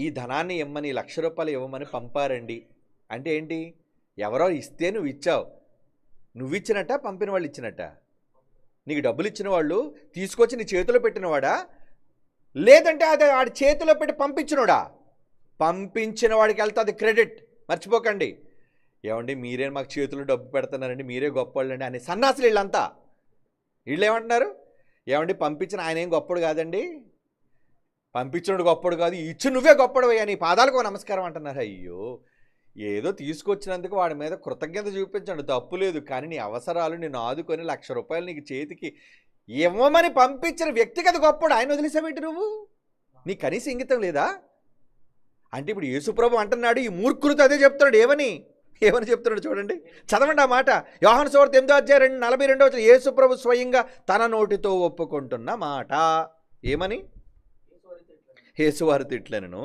ఈ ధనాన్ని ఇమ్మని, ₹1,00,000 ఇవ్వమని పంపారండి అంటే ఏంటి? ఎవరో ఇస్తే నువ్వు ఇచ్చావు. నువ్వు ఇచ్చినట్ట, పంపిన వాళ్ళు ఇచ్చినట్ట? నీకు డబ్బులు ఇచ్చిన వాళ్ళు తీసుకొచ్చి నీ చేతిలో పెట్టినవాడా, లేదంటే అది వాడి చేతిలో పెట్టి పంపించినోడా? పంపించిన వాడికి వెళ్తుంది క్రెడిట్, మర్చిపోకండి. ఏమండి, మీరే మాకు చేతుల్లో డబ్బు పెడుతున్నారండి, మీరే గొప్పవాళ్ళండి అని సన్నాసులు వీళ్ళంతా. వీళ్ళు ఏమంటున్నారు? ఏమండి, పంపించిన ఆయన ఏం గొప్పడు కాదండి, పంపించినోడు గొప్పడు కాదు, ఇచ్చి నువ్వే గొప్పడవయ్యా, నీ పాదాలకు నమస్కారం అంటున్నారు. అయ్యో, ఏదో తీసుకొచ్చినందుకు వాడి మీద కృతజ్ఞత చూపించండి, తప్పు లేదు. కానీ నీ అవసరాలు నేను ఆదుకొని ₹1,00,000 నీకు చేతికి ఇవ్వమని పంపించిన వ్యక్తికి అది గొప్పడు. ఆయన వదిలేసావేంటి నువ్వు? నీ కనీసం ఇంగితం లేదా? అంటే ఇప్పుడు యేసుప్రభు అంటున్నాడు, ఈ మూర్ఖులతో అదే చెప్తున్నాడు. ఏమని చెప్తున్నాడు చూడండి, చదవండి ఆ మాట. యోహాను సువార్త 8:42 యేసుప్రభు స్వయంగా తన నోటితో ఒప్పుకుంటున్న మాట. ఏమని? యేసువారు తిట్లనను,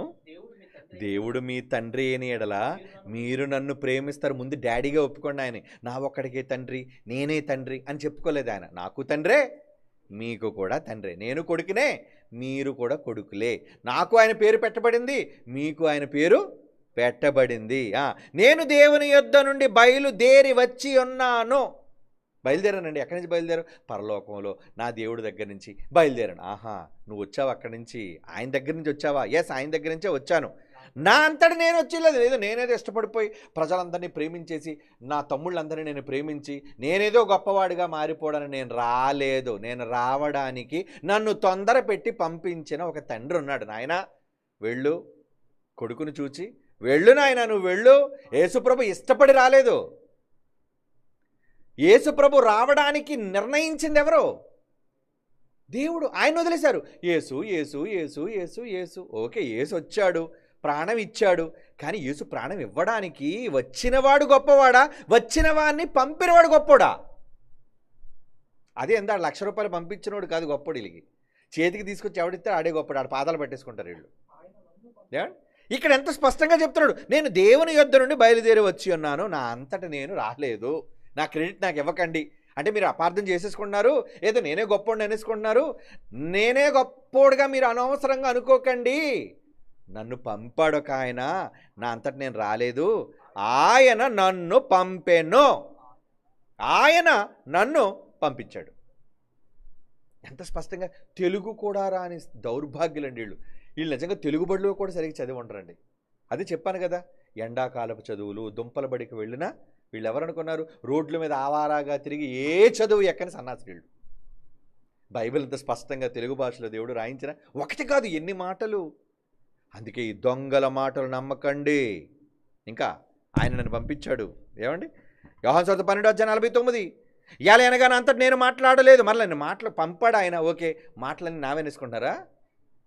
దేవుడు మీ తండ్రి అయిన ఎడల మీరు నన్ను ప్రేమిస్తారు. ముందు డాడీగా ఒప్పుకోండి. ఆయన నా ఒక్కడికే తండ్రి, నేనే తండ్రి అని చెప్పుకోలేదు ఆయన. నాకు తండ్రే, మీకు కూడా తండ్రే. నేను కొడుకునే, మీరు కూడా కొడుకులే. నాకు ఆయన పేరు పెట్టబడింది, మీకు ఆయన పేరు పెట్టబడింది. నేను దేవుని యొద్ద నుండి బయలుదేరి వచ్చి ఉన్నాను. బయలుదేరానండి. ఎక్కడి నుంచి బయలుదేరు? పరలోకంలో నా దేవుడి దగ్గర నుంచి బయలుదేరాను. ఆహా, నువ్వు వచ్చావు అక్కడి నుంచి, ఆయన దగ్గర నుంచి వచ్చావా? ఎస్, ఆయన దగ్గర నుంచే వచ్చాను. నా అంతటి నేను వచ్చేలేదు, లేదు నేనేదో ఇష్టపడిపోయి ప్రజలందరినీ ప్రేమించేసి, నా తమ్ముళ్ళందరినీ నేను ప్రేమించి నేనేదో గొప్పవాడిగా మారిపోవడానికి నేను రాలేదు. నేను రావడానికి నన్ను తొందర పెట్టి పంపించిన ఒక తండ్రి ఉన్నాడు. నాయన వెళ్ళు, కొడుకును చూచి వెళ్ళు నాయన, నువ్వు వెళ్ళు. యేసుప్రభు ఇష్టపడి రాలేదు. యేసుప్రభు రావడానికి నిర్ణయించింది ఎవరు? దేవుడు. ఆయన వదిలేశారు. యేసు యేసు యేసు యేసు యేసు. ఓకే, యేసు వచ్చాడు, ప్రాణం ఇచ్చాడు. కానీ యేసు ప్రాణం ఇవ్వడానికి వచ్చినవాడు గొప్పవాడా, వచ్చిన వాడిని పంపినవాడు గొప్పవాడా? అదే ఎంత ₹1,00,000 పంపించినవాడు కాదు గొప్పడు. వీళ్ళకి చేతికి తీసుకొచ్చి ఎవడిస్తే ఆడే గొప్పడు. ఆడ పాదాలు పట్టేసుకుంటారు వీళ్ళు. ఇక్కడ ఎంత స్పష్టంగా చెప్తున్నాడు, నేను దేవుని యొద్ద నుండి బయలుదేరి వచ్చి ఉన్నాను, నా అంతటా నేను రాలేదు, నా క్రెడిట్ నాకు ఇవ్వకండి అంటే మీరు అపార్థం చేసేసుకుంటున్నారు. ఏదో నేనే గొప్పోడిని అనేసుకుంటున్నారు. నేనే గొప్పోడుగా మీరు అనవసరంగా అనుకోకండి. నన్ను పంపాడు ఒక ఆయన, నా అంతటా నేను రాలేదు, ఆయన నన్ను పంపెను, ఆయన నన్ను పంపించాడు. ఎంత స్పష్టంగా. తెలుగు కూడా రాని దౌర్భాగ్యులండి వీళ్ళు నిజంగా తెలుగు బడిలో కూడా సరిగ్గా చదివి ఉండరండి. అదే చెప్పాను కదా, ఎండాకాలపు చదువులు దుంపల బడికి వెళ్ళినా వీళ్ళు ఎవరనుకున్నారు? రోడ్ల మీద ఆవారాగా తిరిగి ఏ చదువు ఎక్కని సన్నాసి వీళ్ళు. బైబిల్ ఇంత స్పష్టంగా తెలుగు భాషలో దేవుడు రాయించిన ఒకటి కాదు, ఎన్ని మాటలు. అందుకే ఈ దొంగల మాటలు నమ్మకండి. ఇంకా ఆయన నన్ను పంపించాడు. ఏమండి, యోహాను సువార్త 12:49 ఇయాల అనగా అంతటి నేను మాట్లాడలేదు. మరలా నేను పంపాడు ఆయన. ఓకే, మాటలన్నీ నావేనేసుకుంటారా?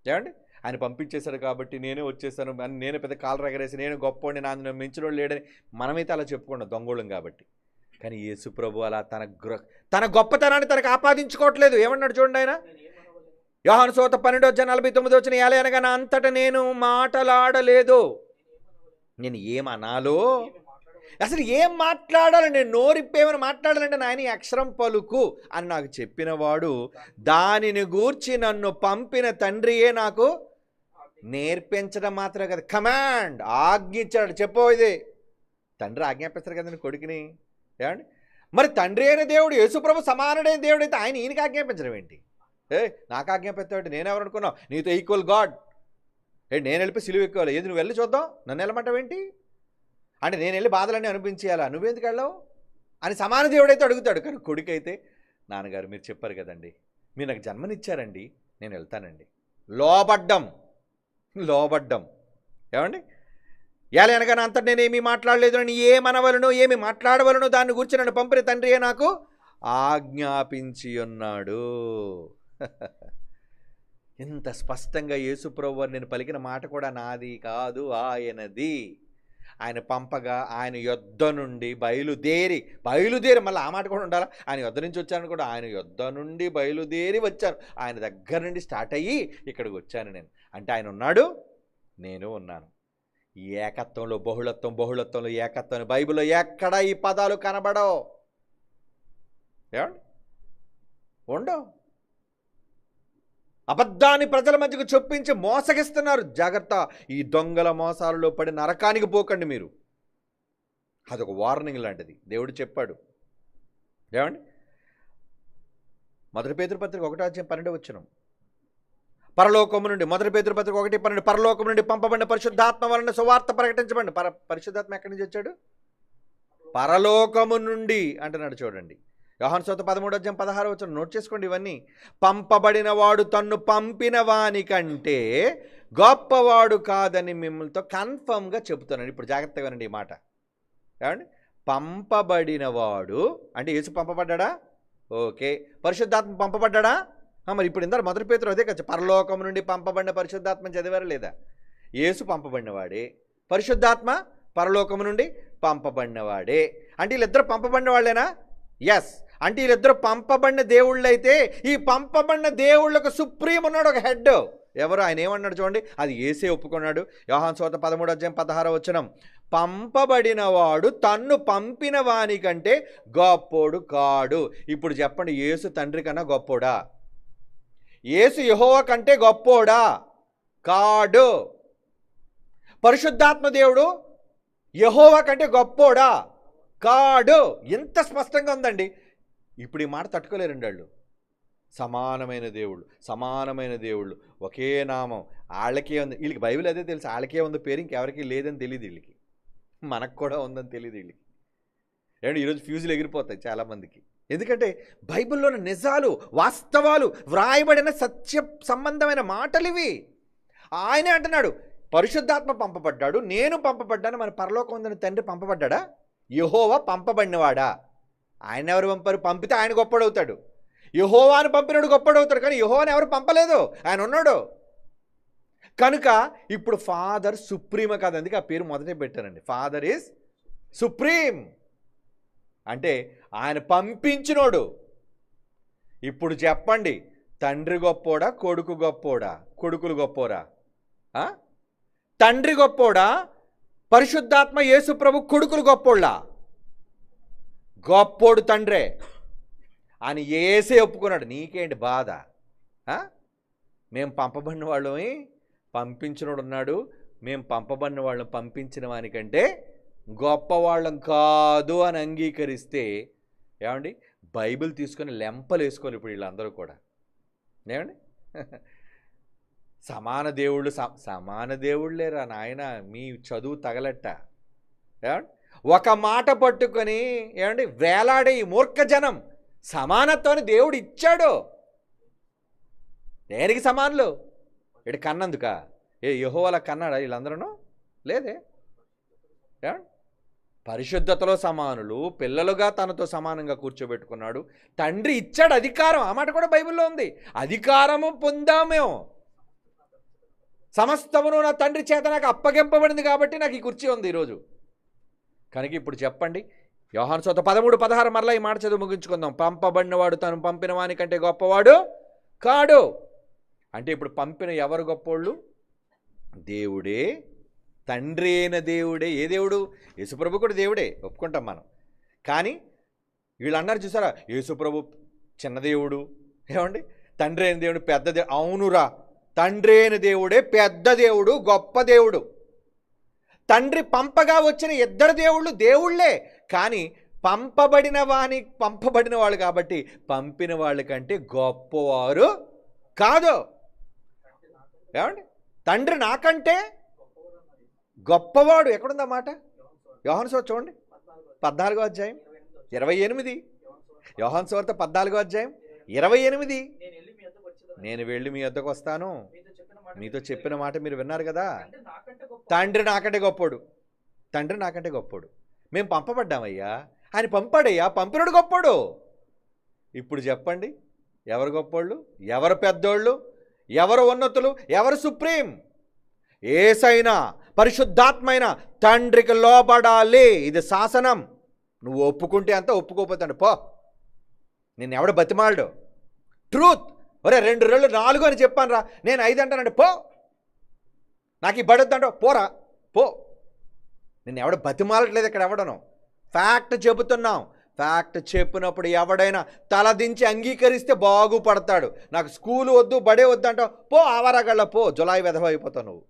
ఏమండి, ఆయన పంపించేశాడు కాబట్టి నేనే వచ్చేసాను, నేనే పెద్ద కాలు ఎగరేసి నేను గొప్పోడిని, నా మించినోడు లేడని మనమైతే అలా చెప్పుకున్నాం దొంగోళం కాబట్టి. కానీ యేసుప్రభు అలా తన గొప్పతనాన్ని తనకు ఆపాదించుకోవట్లేదు. ఏమన్నాడు చూడండి ఆయన, యోహాను సువార్త 12:49 ఇయాల అనగా నా అంతటా నేను మాట్లాడలేదు. నేను ఏమనాలో, అసలు ఏం మాట్లాడాలి, నేను నోరిప్పేమని మాట్లాడాలంటే నాయన అక్షరం పలుకు అని నాకు చెప్పినవాడు, దానిని గూర్చి నన్ను పంపిన తండ్రియే నాకు నేర్పించడం మాత్రమే కదా, కమాండ్, ఆజ్ఞించాడు. చెప్పో ఇది తండ్రి ఆజ్ఞాపిస్తారు కదండి కొడుకుని. ఏమండి, మరి తండ్రి అయిన దేవుడు యేసుప్రభు సమానుడైన దేవుడు అయితే ఆయన ఈయనకి ఆజ్ఞాపించడం ఏంటి? నాకు ఆజ్ఞాపిస్తావు, నేనెవరు అనుకున్నావు? నీతో ఈక్వల్ గాడ్. నేను వెళ్ళిపోయి సిలువ ఎక్కోవాలి. ఏది నువ్వు వెళ్ళి చూద్దాం, నన్ను వెళ్ళమంటావేంటి అంటే నేను వెళ్ళి బాధలన్నీ అనిపించేయాలా, నువ్వెందుకు వెళ్ళావు అని సమాన దేవుడైతే అడుగుతాడు. కానీ కొడుకైతే, నాన్నగారు మీరు చెప్పారు కదండి, మీరు నాకు జన్మనిచ్చారండి, నేను వెళ్తానండి. లోబడ్డం. ఏమండి, ఏలయనగా నా అంతట నేనేమీ మాట్లాడలేదు, అని ఏమనవలను ఏమి మాట్లాడవలను దాన్ని గురించి నన్ను పంపిన తండ్రియే నాకు ఆజ్ఞాపించి ఉన్నాడు. ఎంత స్పష్టంగా యేసుప్రభువు నేను పలికిన మాట కూడా నాది కాదు, ఆయనది. ఆయన పంపగా ఆయన యొద్ద నుండి బయలుదేరి మళ్ళీ ఆ మాట కూడా ఉండాలా, ఆయన యొద్ద నుంచి వచ్చాను కూడా, ఆయన యొద్ద నుండి బయలుదేరి వచ్చాను, ఆయన దగ్గర నుండి స్టార్ట్ అయ్యి ఇక్కడికి వచ్చాను నేను. అంటే ఆయన ఉన్నాడు, నేను ఉన్నాను. ఈ ఏకత్వంలో బహుళత్వంలో ఏకత్వం బైబిల్లో ఎక్కడ ఈ పదాలు కనబడవు. ఏమండి ఉండవు. అబద్ధాన్ని ప్రజల మధ్యకు చొప్పించి మోసగిస్తున్నారు. జాగ్రత్త, ఈ దొంగల మోసాలలో పడి నరకానికి పోకండి మీరు. అదొక వార్నింగ్ లాంటిది, దేవుడు చెప్పాడు. ఏమండి 1 పేతురు పత్రిక 1:12 పరలోకము నుండి 1 పేతురు పత్రిక 1:12 పరలోకము నుండి పంపబడిన పరిశుద్ధాత్మ వలన సువార్త ప్రకటించబడి. పరిశుద్ధాత్మ ఎక్కడి నుంచి వచ్చాడు? పరలోకము నుండి అంటున్నాడు. చూడండి, యోహాను సువార్త 13:16 నోట్ చేసుకోండి ఇవన్నీ. పంపబడిన వాడు తన్ను పంపిన వాని కంటే గొప్పవాడు కాదని మిమ్మల్తో కన్ఫర్మ్గా చెబుతున్నాను. ఇప్పుడు జాగ్రత్తగా వినండి ఈ మాట. ఏమండి పంపబడిన వాడు అంటే యేసు పంపబడ్డా? ఓకే. పరిశుద్ధాత్మ పంపబడ్డా? మరి ఇప్పుడు ఇందాక 1 పేతురు అదే కదా, పరలోకం నుండి పంపబడిన పరిశుద్ధాత్మ చదివారా లేదా? యేసు పంపబడినవాడే, పరిశుద్ధాత్మ పరలోకము నుండి పంపబడినవాడే. అంటే వీళ్ళిద్దరు పంపబడిన వాళ్ళేనా? ఎస్. అంటే వీళ్ళిద్దరు పంపబడిన దేవుళ్ళు అయితే ఈ పంపబడిన దేవుళ్ళకు సుప్రీం ఉన్నాడు, ఒక హెడ్. ఎవరు? ఆయన ఏమన్నాడు చూడండి, అది యేసే ఒప్పుకున్నాడు. యోహాను సువార్త 13:16 పంపబడిన వాడు తన్ను పంపిన వాని కంటే గొప్పోడు కాడు. ఇప్పుడు చెప్పండి, యేసు తండ్రి కన్నా గొప్పోడా? యేసు యెహోవా కంటే గొప్పోడా? కాడు. పరిశుద్ధాత్మ దేవుడు యెహోవా కంటే గొప్పోడా? కాడు. ఎంత స్పష్టంగా ఉందండి. ఇప్పుడు ఈ మాట తట్టుకోలేరండి వాళ్ళు. సమానమైన దేవుళ్ళు, ఒకే నామం, వాళ్ళకే ఉంది. వీళ్ళకి బైబిల్ అదే తెలుసు, వాళ్ళకే ఉంది పేరు, ఇంకెవరికి లేదని తెలియదు వీళ్ళకి. మనకు కూడా ఉందని తెలియదు వీళ్ళకి. ఏమంటే ఈరోజు ఫ్యూజులు ఎగిరిపోతాయి చాలామందికి. ఎందుకంటే బైబిల్లోని నిజాలు, వాస్తవాలు, వ్రాయబడిన సత్య సంబంధమైన మాటలు ఇవి. ఆయనే అంటున్నాడు, పరిశుద్ధాత్మ పంపబడ్డాడు, నేను పంపబడ్డాను. మన పరలోకం ఉందని తండ్రి పంపబడ్డా? యెహోవా పంపబడినవాడా? ఆయన ఎవరు పంపారు? పంపితే ఆయన గొప్పడవుతాడు. యెహోవాను పంపినడు గొప్పడవుతాడు, కానీ యెహోవాను ఎవరు పంపలేదు, ఆయన ఉన్నాడు. కనుక ఇప్పుడు ఫాదర్ సుప్రీమ కాదు, అందుకే ఆ పేరు మొదటే పెట్టారండి. ఫాదర్ ఈజ్ సుప్రీం అంటే ఆయన పంపించినోడు. ఇప్పుడు చెప్పండి, తండ్రి గొప్పోడా, కొడుకు గొప్పోడా? కొడుకులు గొప్పోరా? తండ్రి గొప్పోడా? పరిశుద్ధాత్మ యేసు ప్రభు కొడుకులు గొప్పోళ్ళా? గొప్పోడు తండ్రే అని యేసే ఒప్పుకున్నాడు. నీకేంటి బాధ? మేము పంపబడిన వాళ్ళని పంపించినోడు ఉన్నాడు, మేము పంపబడిన వాళ్ళని పంపించిన వానికంటే గొప్పవాళ్ళం కాదు అని అంగీకరిస్తే ఏమండి బైబిల్ తీసుకొని లెంపలు వేసుకొని ఇప్పుడు వీళ్ళందరూ కూడా ఏమండి సమాన దేవుళ్ళేరా నాయన, మీ చదువు తగలట్ట. ఏమండి ఒక మాట పట్టుకొని ఏమండి వేలాడే ఈ మూర్ఖ జనం సమానత్వాన్ని దేవుడు ఇచ్చాడు. దేనికి సమానులు? ఇటు కన్నందుక? యెహోవాల కన్నాడా వీళ్ళందరూ? లేదే. ఏమండి పరిశుద్ధతలో సమానులు, పిల్లలుగా తనతో సమానంగా కూర్చోబెట్టుకున్నాడు. తండ్రి ఇచ్చాడు అధికారం, ఆ మాట కూడా బైబిల్లో ఉంది. అధికారము పొందాము మేము, సమస్తమును నా తండ్రి చేత నాకు అప్పగింపబడింది కాబట్టి నాకు ఈ కుర్చీ ఉంది ఈరోజు. కనుక ఇప్పుడు చెప్పండి, యోహాను సువార్త 13:16 మరలా ఈ మాట చదువు ముగించుకుందాం. పంపబడినవాడు తను పంపిన వాని కంటే గొప్పవాడు కాడు. అంటే ఇప్పుడు పంపిన ఎవరు గొప్పోళ్ళు? దేవుడే, తండ్రి అయిన దేవుడే. ఏ దేవుడు? యేసుప్రభు కూడా దేవుడే, ఒప్పుకుంటాం మనం. కానీ వీళ్ళు అన్నారు చూసారా, యేసుప్రభు చిన్న దేవుడు, ఏమండి తండ్రి అయిన దేవుడు పెద్ద దేవుడు. అవునురా, తండ్రి అయిన దేవుడే పెద్ద దేవుడు, గొప్ప దేవుడు. తండ్రి పంపగా వచ్చిన ఇద్దరు దేవుళ్ళే, కానీ పంపబడిన వాళ్ళు కాబట్టి పంపిన వాళ్ళ కంటే గొప్పవారు కాదు. ఏమండి తండ్రి నాకంటే గొప్పవాడు. ఎక్కడుందా మాట? యోహాను సువార్త చూడండి 14:28. యోహాను సువార్త 14:28. నేను వెళ్ళి మీ వద్దకు వస్తాను, మీతో చెప్పిన మాట మీరు విన్నారు కదా. తండ్రి నాకంటే గొప్పోడు. తండ్రి నాకంటే గొప్పోడు, మేము పంపబడ్డామయ్యా, ఆయన పంపాడయ్యా, పంపినోడు గొప్పోడు. ఇప్పుడు చెప్పండి, ఎవరు గొప్పోళ్ళు, ఎవరు పెద్దోళ్ళు, ఎవరు ఉన్నతులు, ఎవరు సుప్రీం? యేసైనా పరిశుద్ధాత్మైన తండ్రికి లోబడాలి. ఇది శాసనం. నువ్వు ఒప్పుకుంటే అంత, ఒప్పుకోపోతాడు పో. నేను ఎవడ బతిమాలడు. ట్రూత్. ఒరే 2 2 4 అని చెప్పాను రా, నేను 5 అంటానంటే పో. నాకు ఈ బడొద్దంటో పోరా పో. నేను ఎవడ బతిమాలట్లేదు ఇక్కడ ఎవడను. ఫ్యాక్ట్ చెబుతున్నాం. ఫ్యాక్ట్ చెప్పినప్పుడు ఎవడైనా తలదించి అంగీకరిస్తే బాగుపడతాడు. నాకు స్కూలు వద్దు, బడే వద్దు అంటావు, పో ఆవారాగళ్ళ పో. జులాయి వెధవ అయిపోతావు నువ్వు.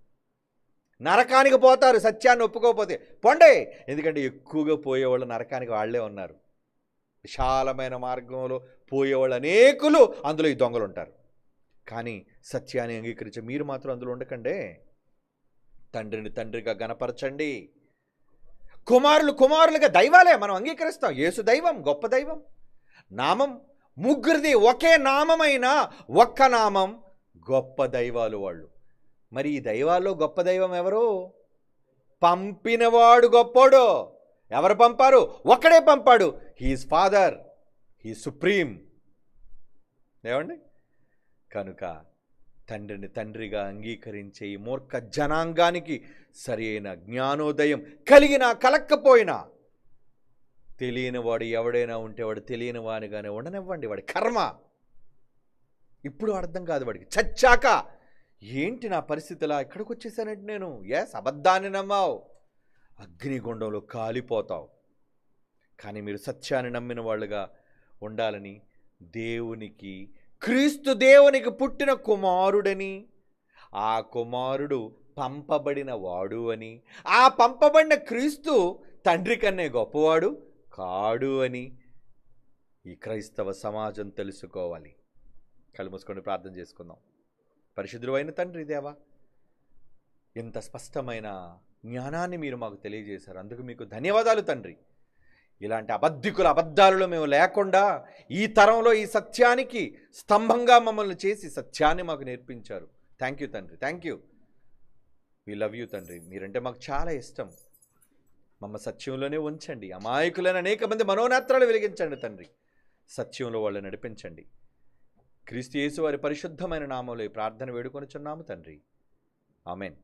నరకానికి పోతారు సత్యాన్ని ఒప్పుకోకపోతే. పొండే. ఎందుకంటే ఎక్కువగా పోయేవాళ్ళు నరకానికి వాళ్ళే ఉన్నారు. విశాలమైన మార్గంలో పోయేవాళ్ళు అనేకులు, అందులో ఈ దొంగలు ఉంటారు. కానీ సత్యాన్ని అంగీకరించే మీరు మాత్రం అందులో ఉండకండి. తండ్రిని తండ్రిగా గణపరచండి. కుమారులు కుమారులుగా దైవాలే మనం అంగీకరిస్తాం. యేసు దైవం, గొప్ప దైవం. నామం ముగ్గురిది ఒకే నామమైన ఒక్క నామం, గొప్ప దైవాలు వాళ్ళు. మరి ఈ దైవాల్లో గొప్ప దైవం ఎవరు? పంపినవాడు గొప్పోడు. ఎవరు పంపారు? ఒక్కడే పంపాడు. He is father, he supreme. ఏమండి? కనుక తండ్రిని తండ్రిగా అంగీకరించే ఈ మూర్ఖ జనాంగానికి సరైన జ్ఞానోదయం కలిగినా కలక్కపోయినా, తెలియని వాడు ఎవడైనా ఉంటే వాడు తెలియని వానిగానే ఉండనివ్వండి. వాడి కర్మ. ఇప్పుడు అర్థం కాదు వాడికి. చచ్చాక ఏంటి నా పరిస్థితిలా, ఇక్కడికి వచ్చేసానంటే నేను అబద్ధాన్ని నమ్మావు, అగ్నిగుండంలో కాలిపోతావు. కానీ మీరు సత్యాన్ని నమ్మిన వాళ్ళుగా ఉండాలని, దేవునికి, క్రీస్తు దేవునికి పుట్టిన కుమారుడని, ఆ కుమారుడు పంపబడిన వాడు అని, ఆ పంపబడిన క్రీస్తు తండ్రి కన్నే గొప్పవాడు కాడు అని ఈ క్రైస్తవ సమాజం తెలుసుకోవాలి. కళ్ళు మూసుకొని ప్రార్థన చేసుకుందాం. పరిశుద్ధుడు అయిన తండ్రి దేవా, ఇంత స్పష్టమైన జ్ఞానాన్ని మీరు మాకు తెలియజేశారు. అందుకు మీకు ధన్యవాదాలు తండ్రి. ఇలాంటి అబద్ధికుల అబద్ధాలలో మేము లేకుండా ఈ తరంలో ఈ సత్యానికి స్తంభంగా మమ్మల్ని చేసి సత్యాన్ని మాకు నేర్పించారు. థ్యాంక్ యూ తండ్రి. Thank you. We love you తండ్రి. మీరంటే మాకు చాలా ఇష్టం. మమ్మ సత్యంలోనే ఉంచండి. అమాయకులైన అనేక మంది మనోనేత్రాలు వెలిగించండి తండ్రి. సత్యంలో వాళ్ళు నడిపించండి. క్రీస్తు యేసు వారి పరిశుద్ధమైన నామంలో ఈ ప్రార్థన వేడుకొనుచున్నాము తండ్రి. ఆమెన్.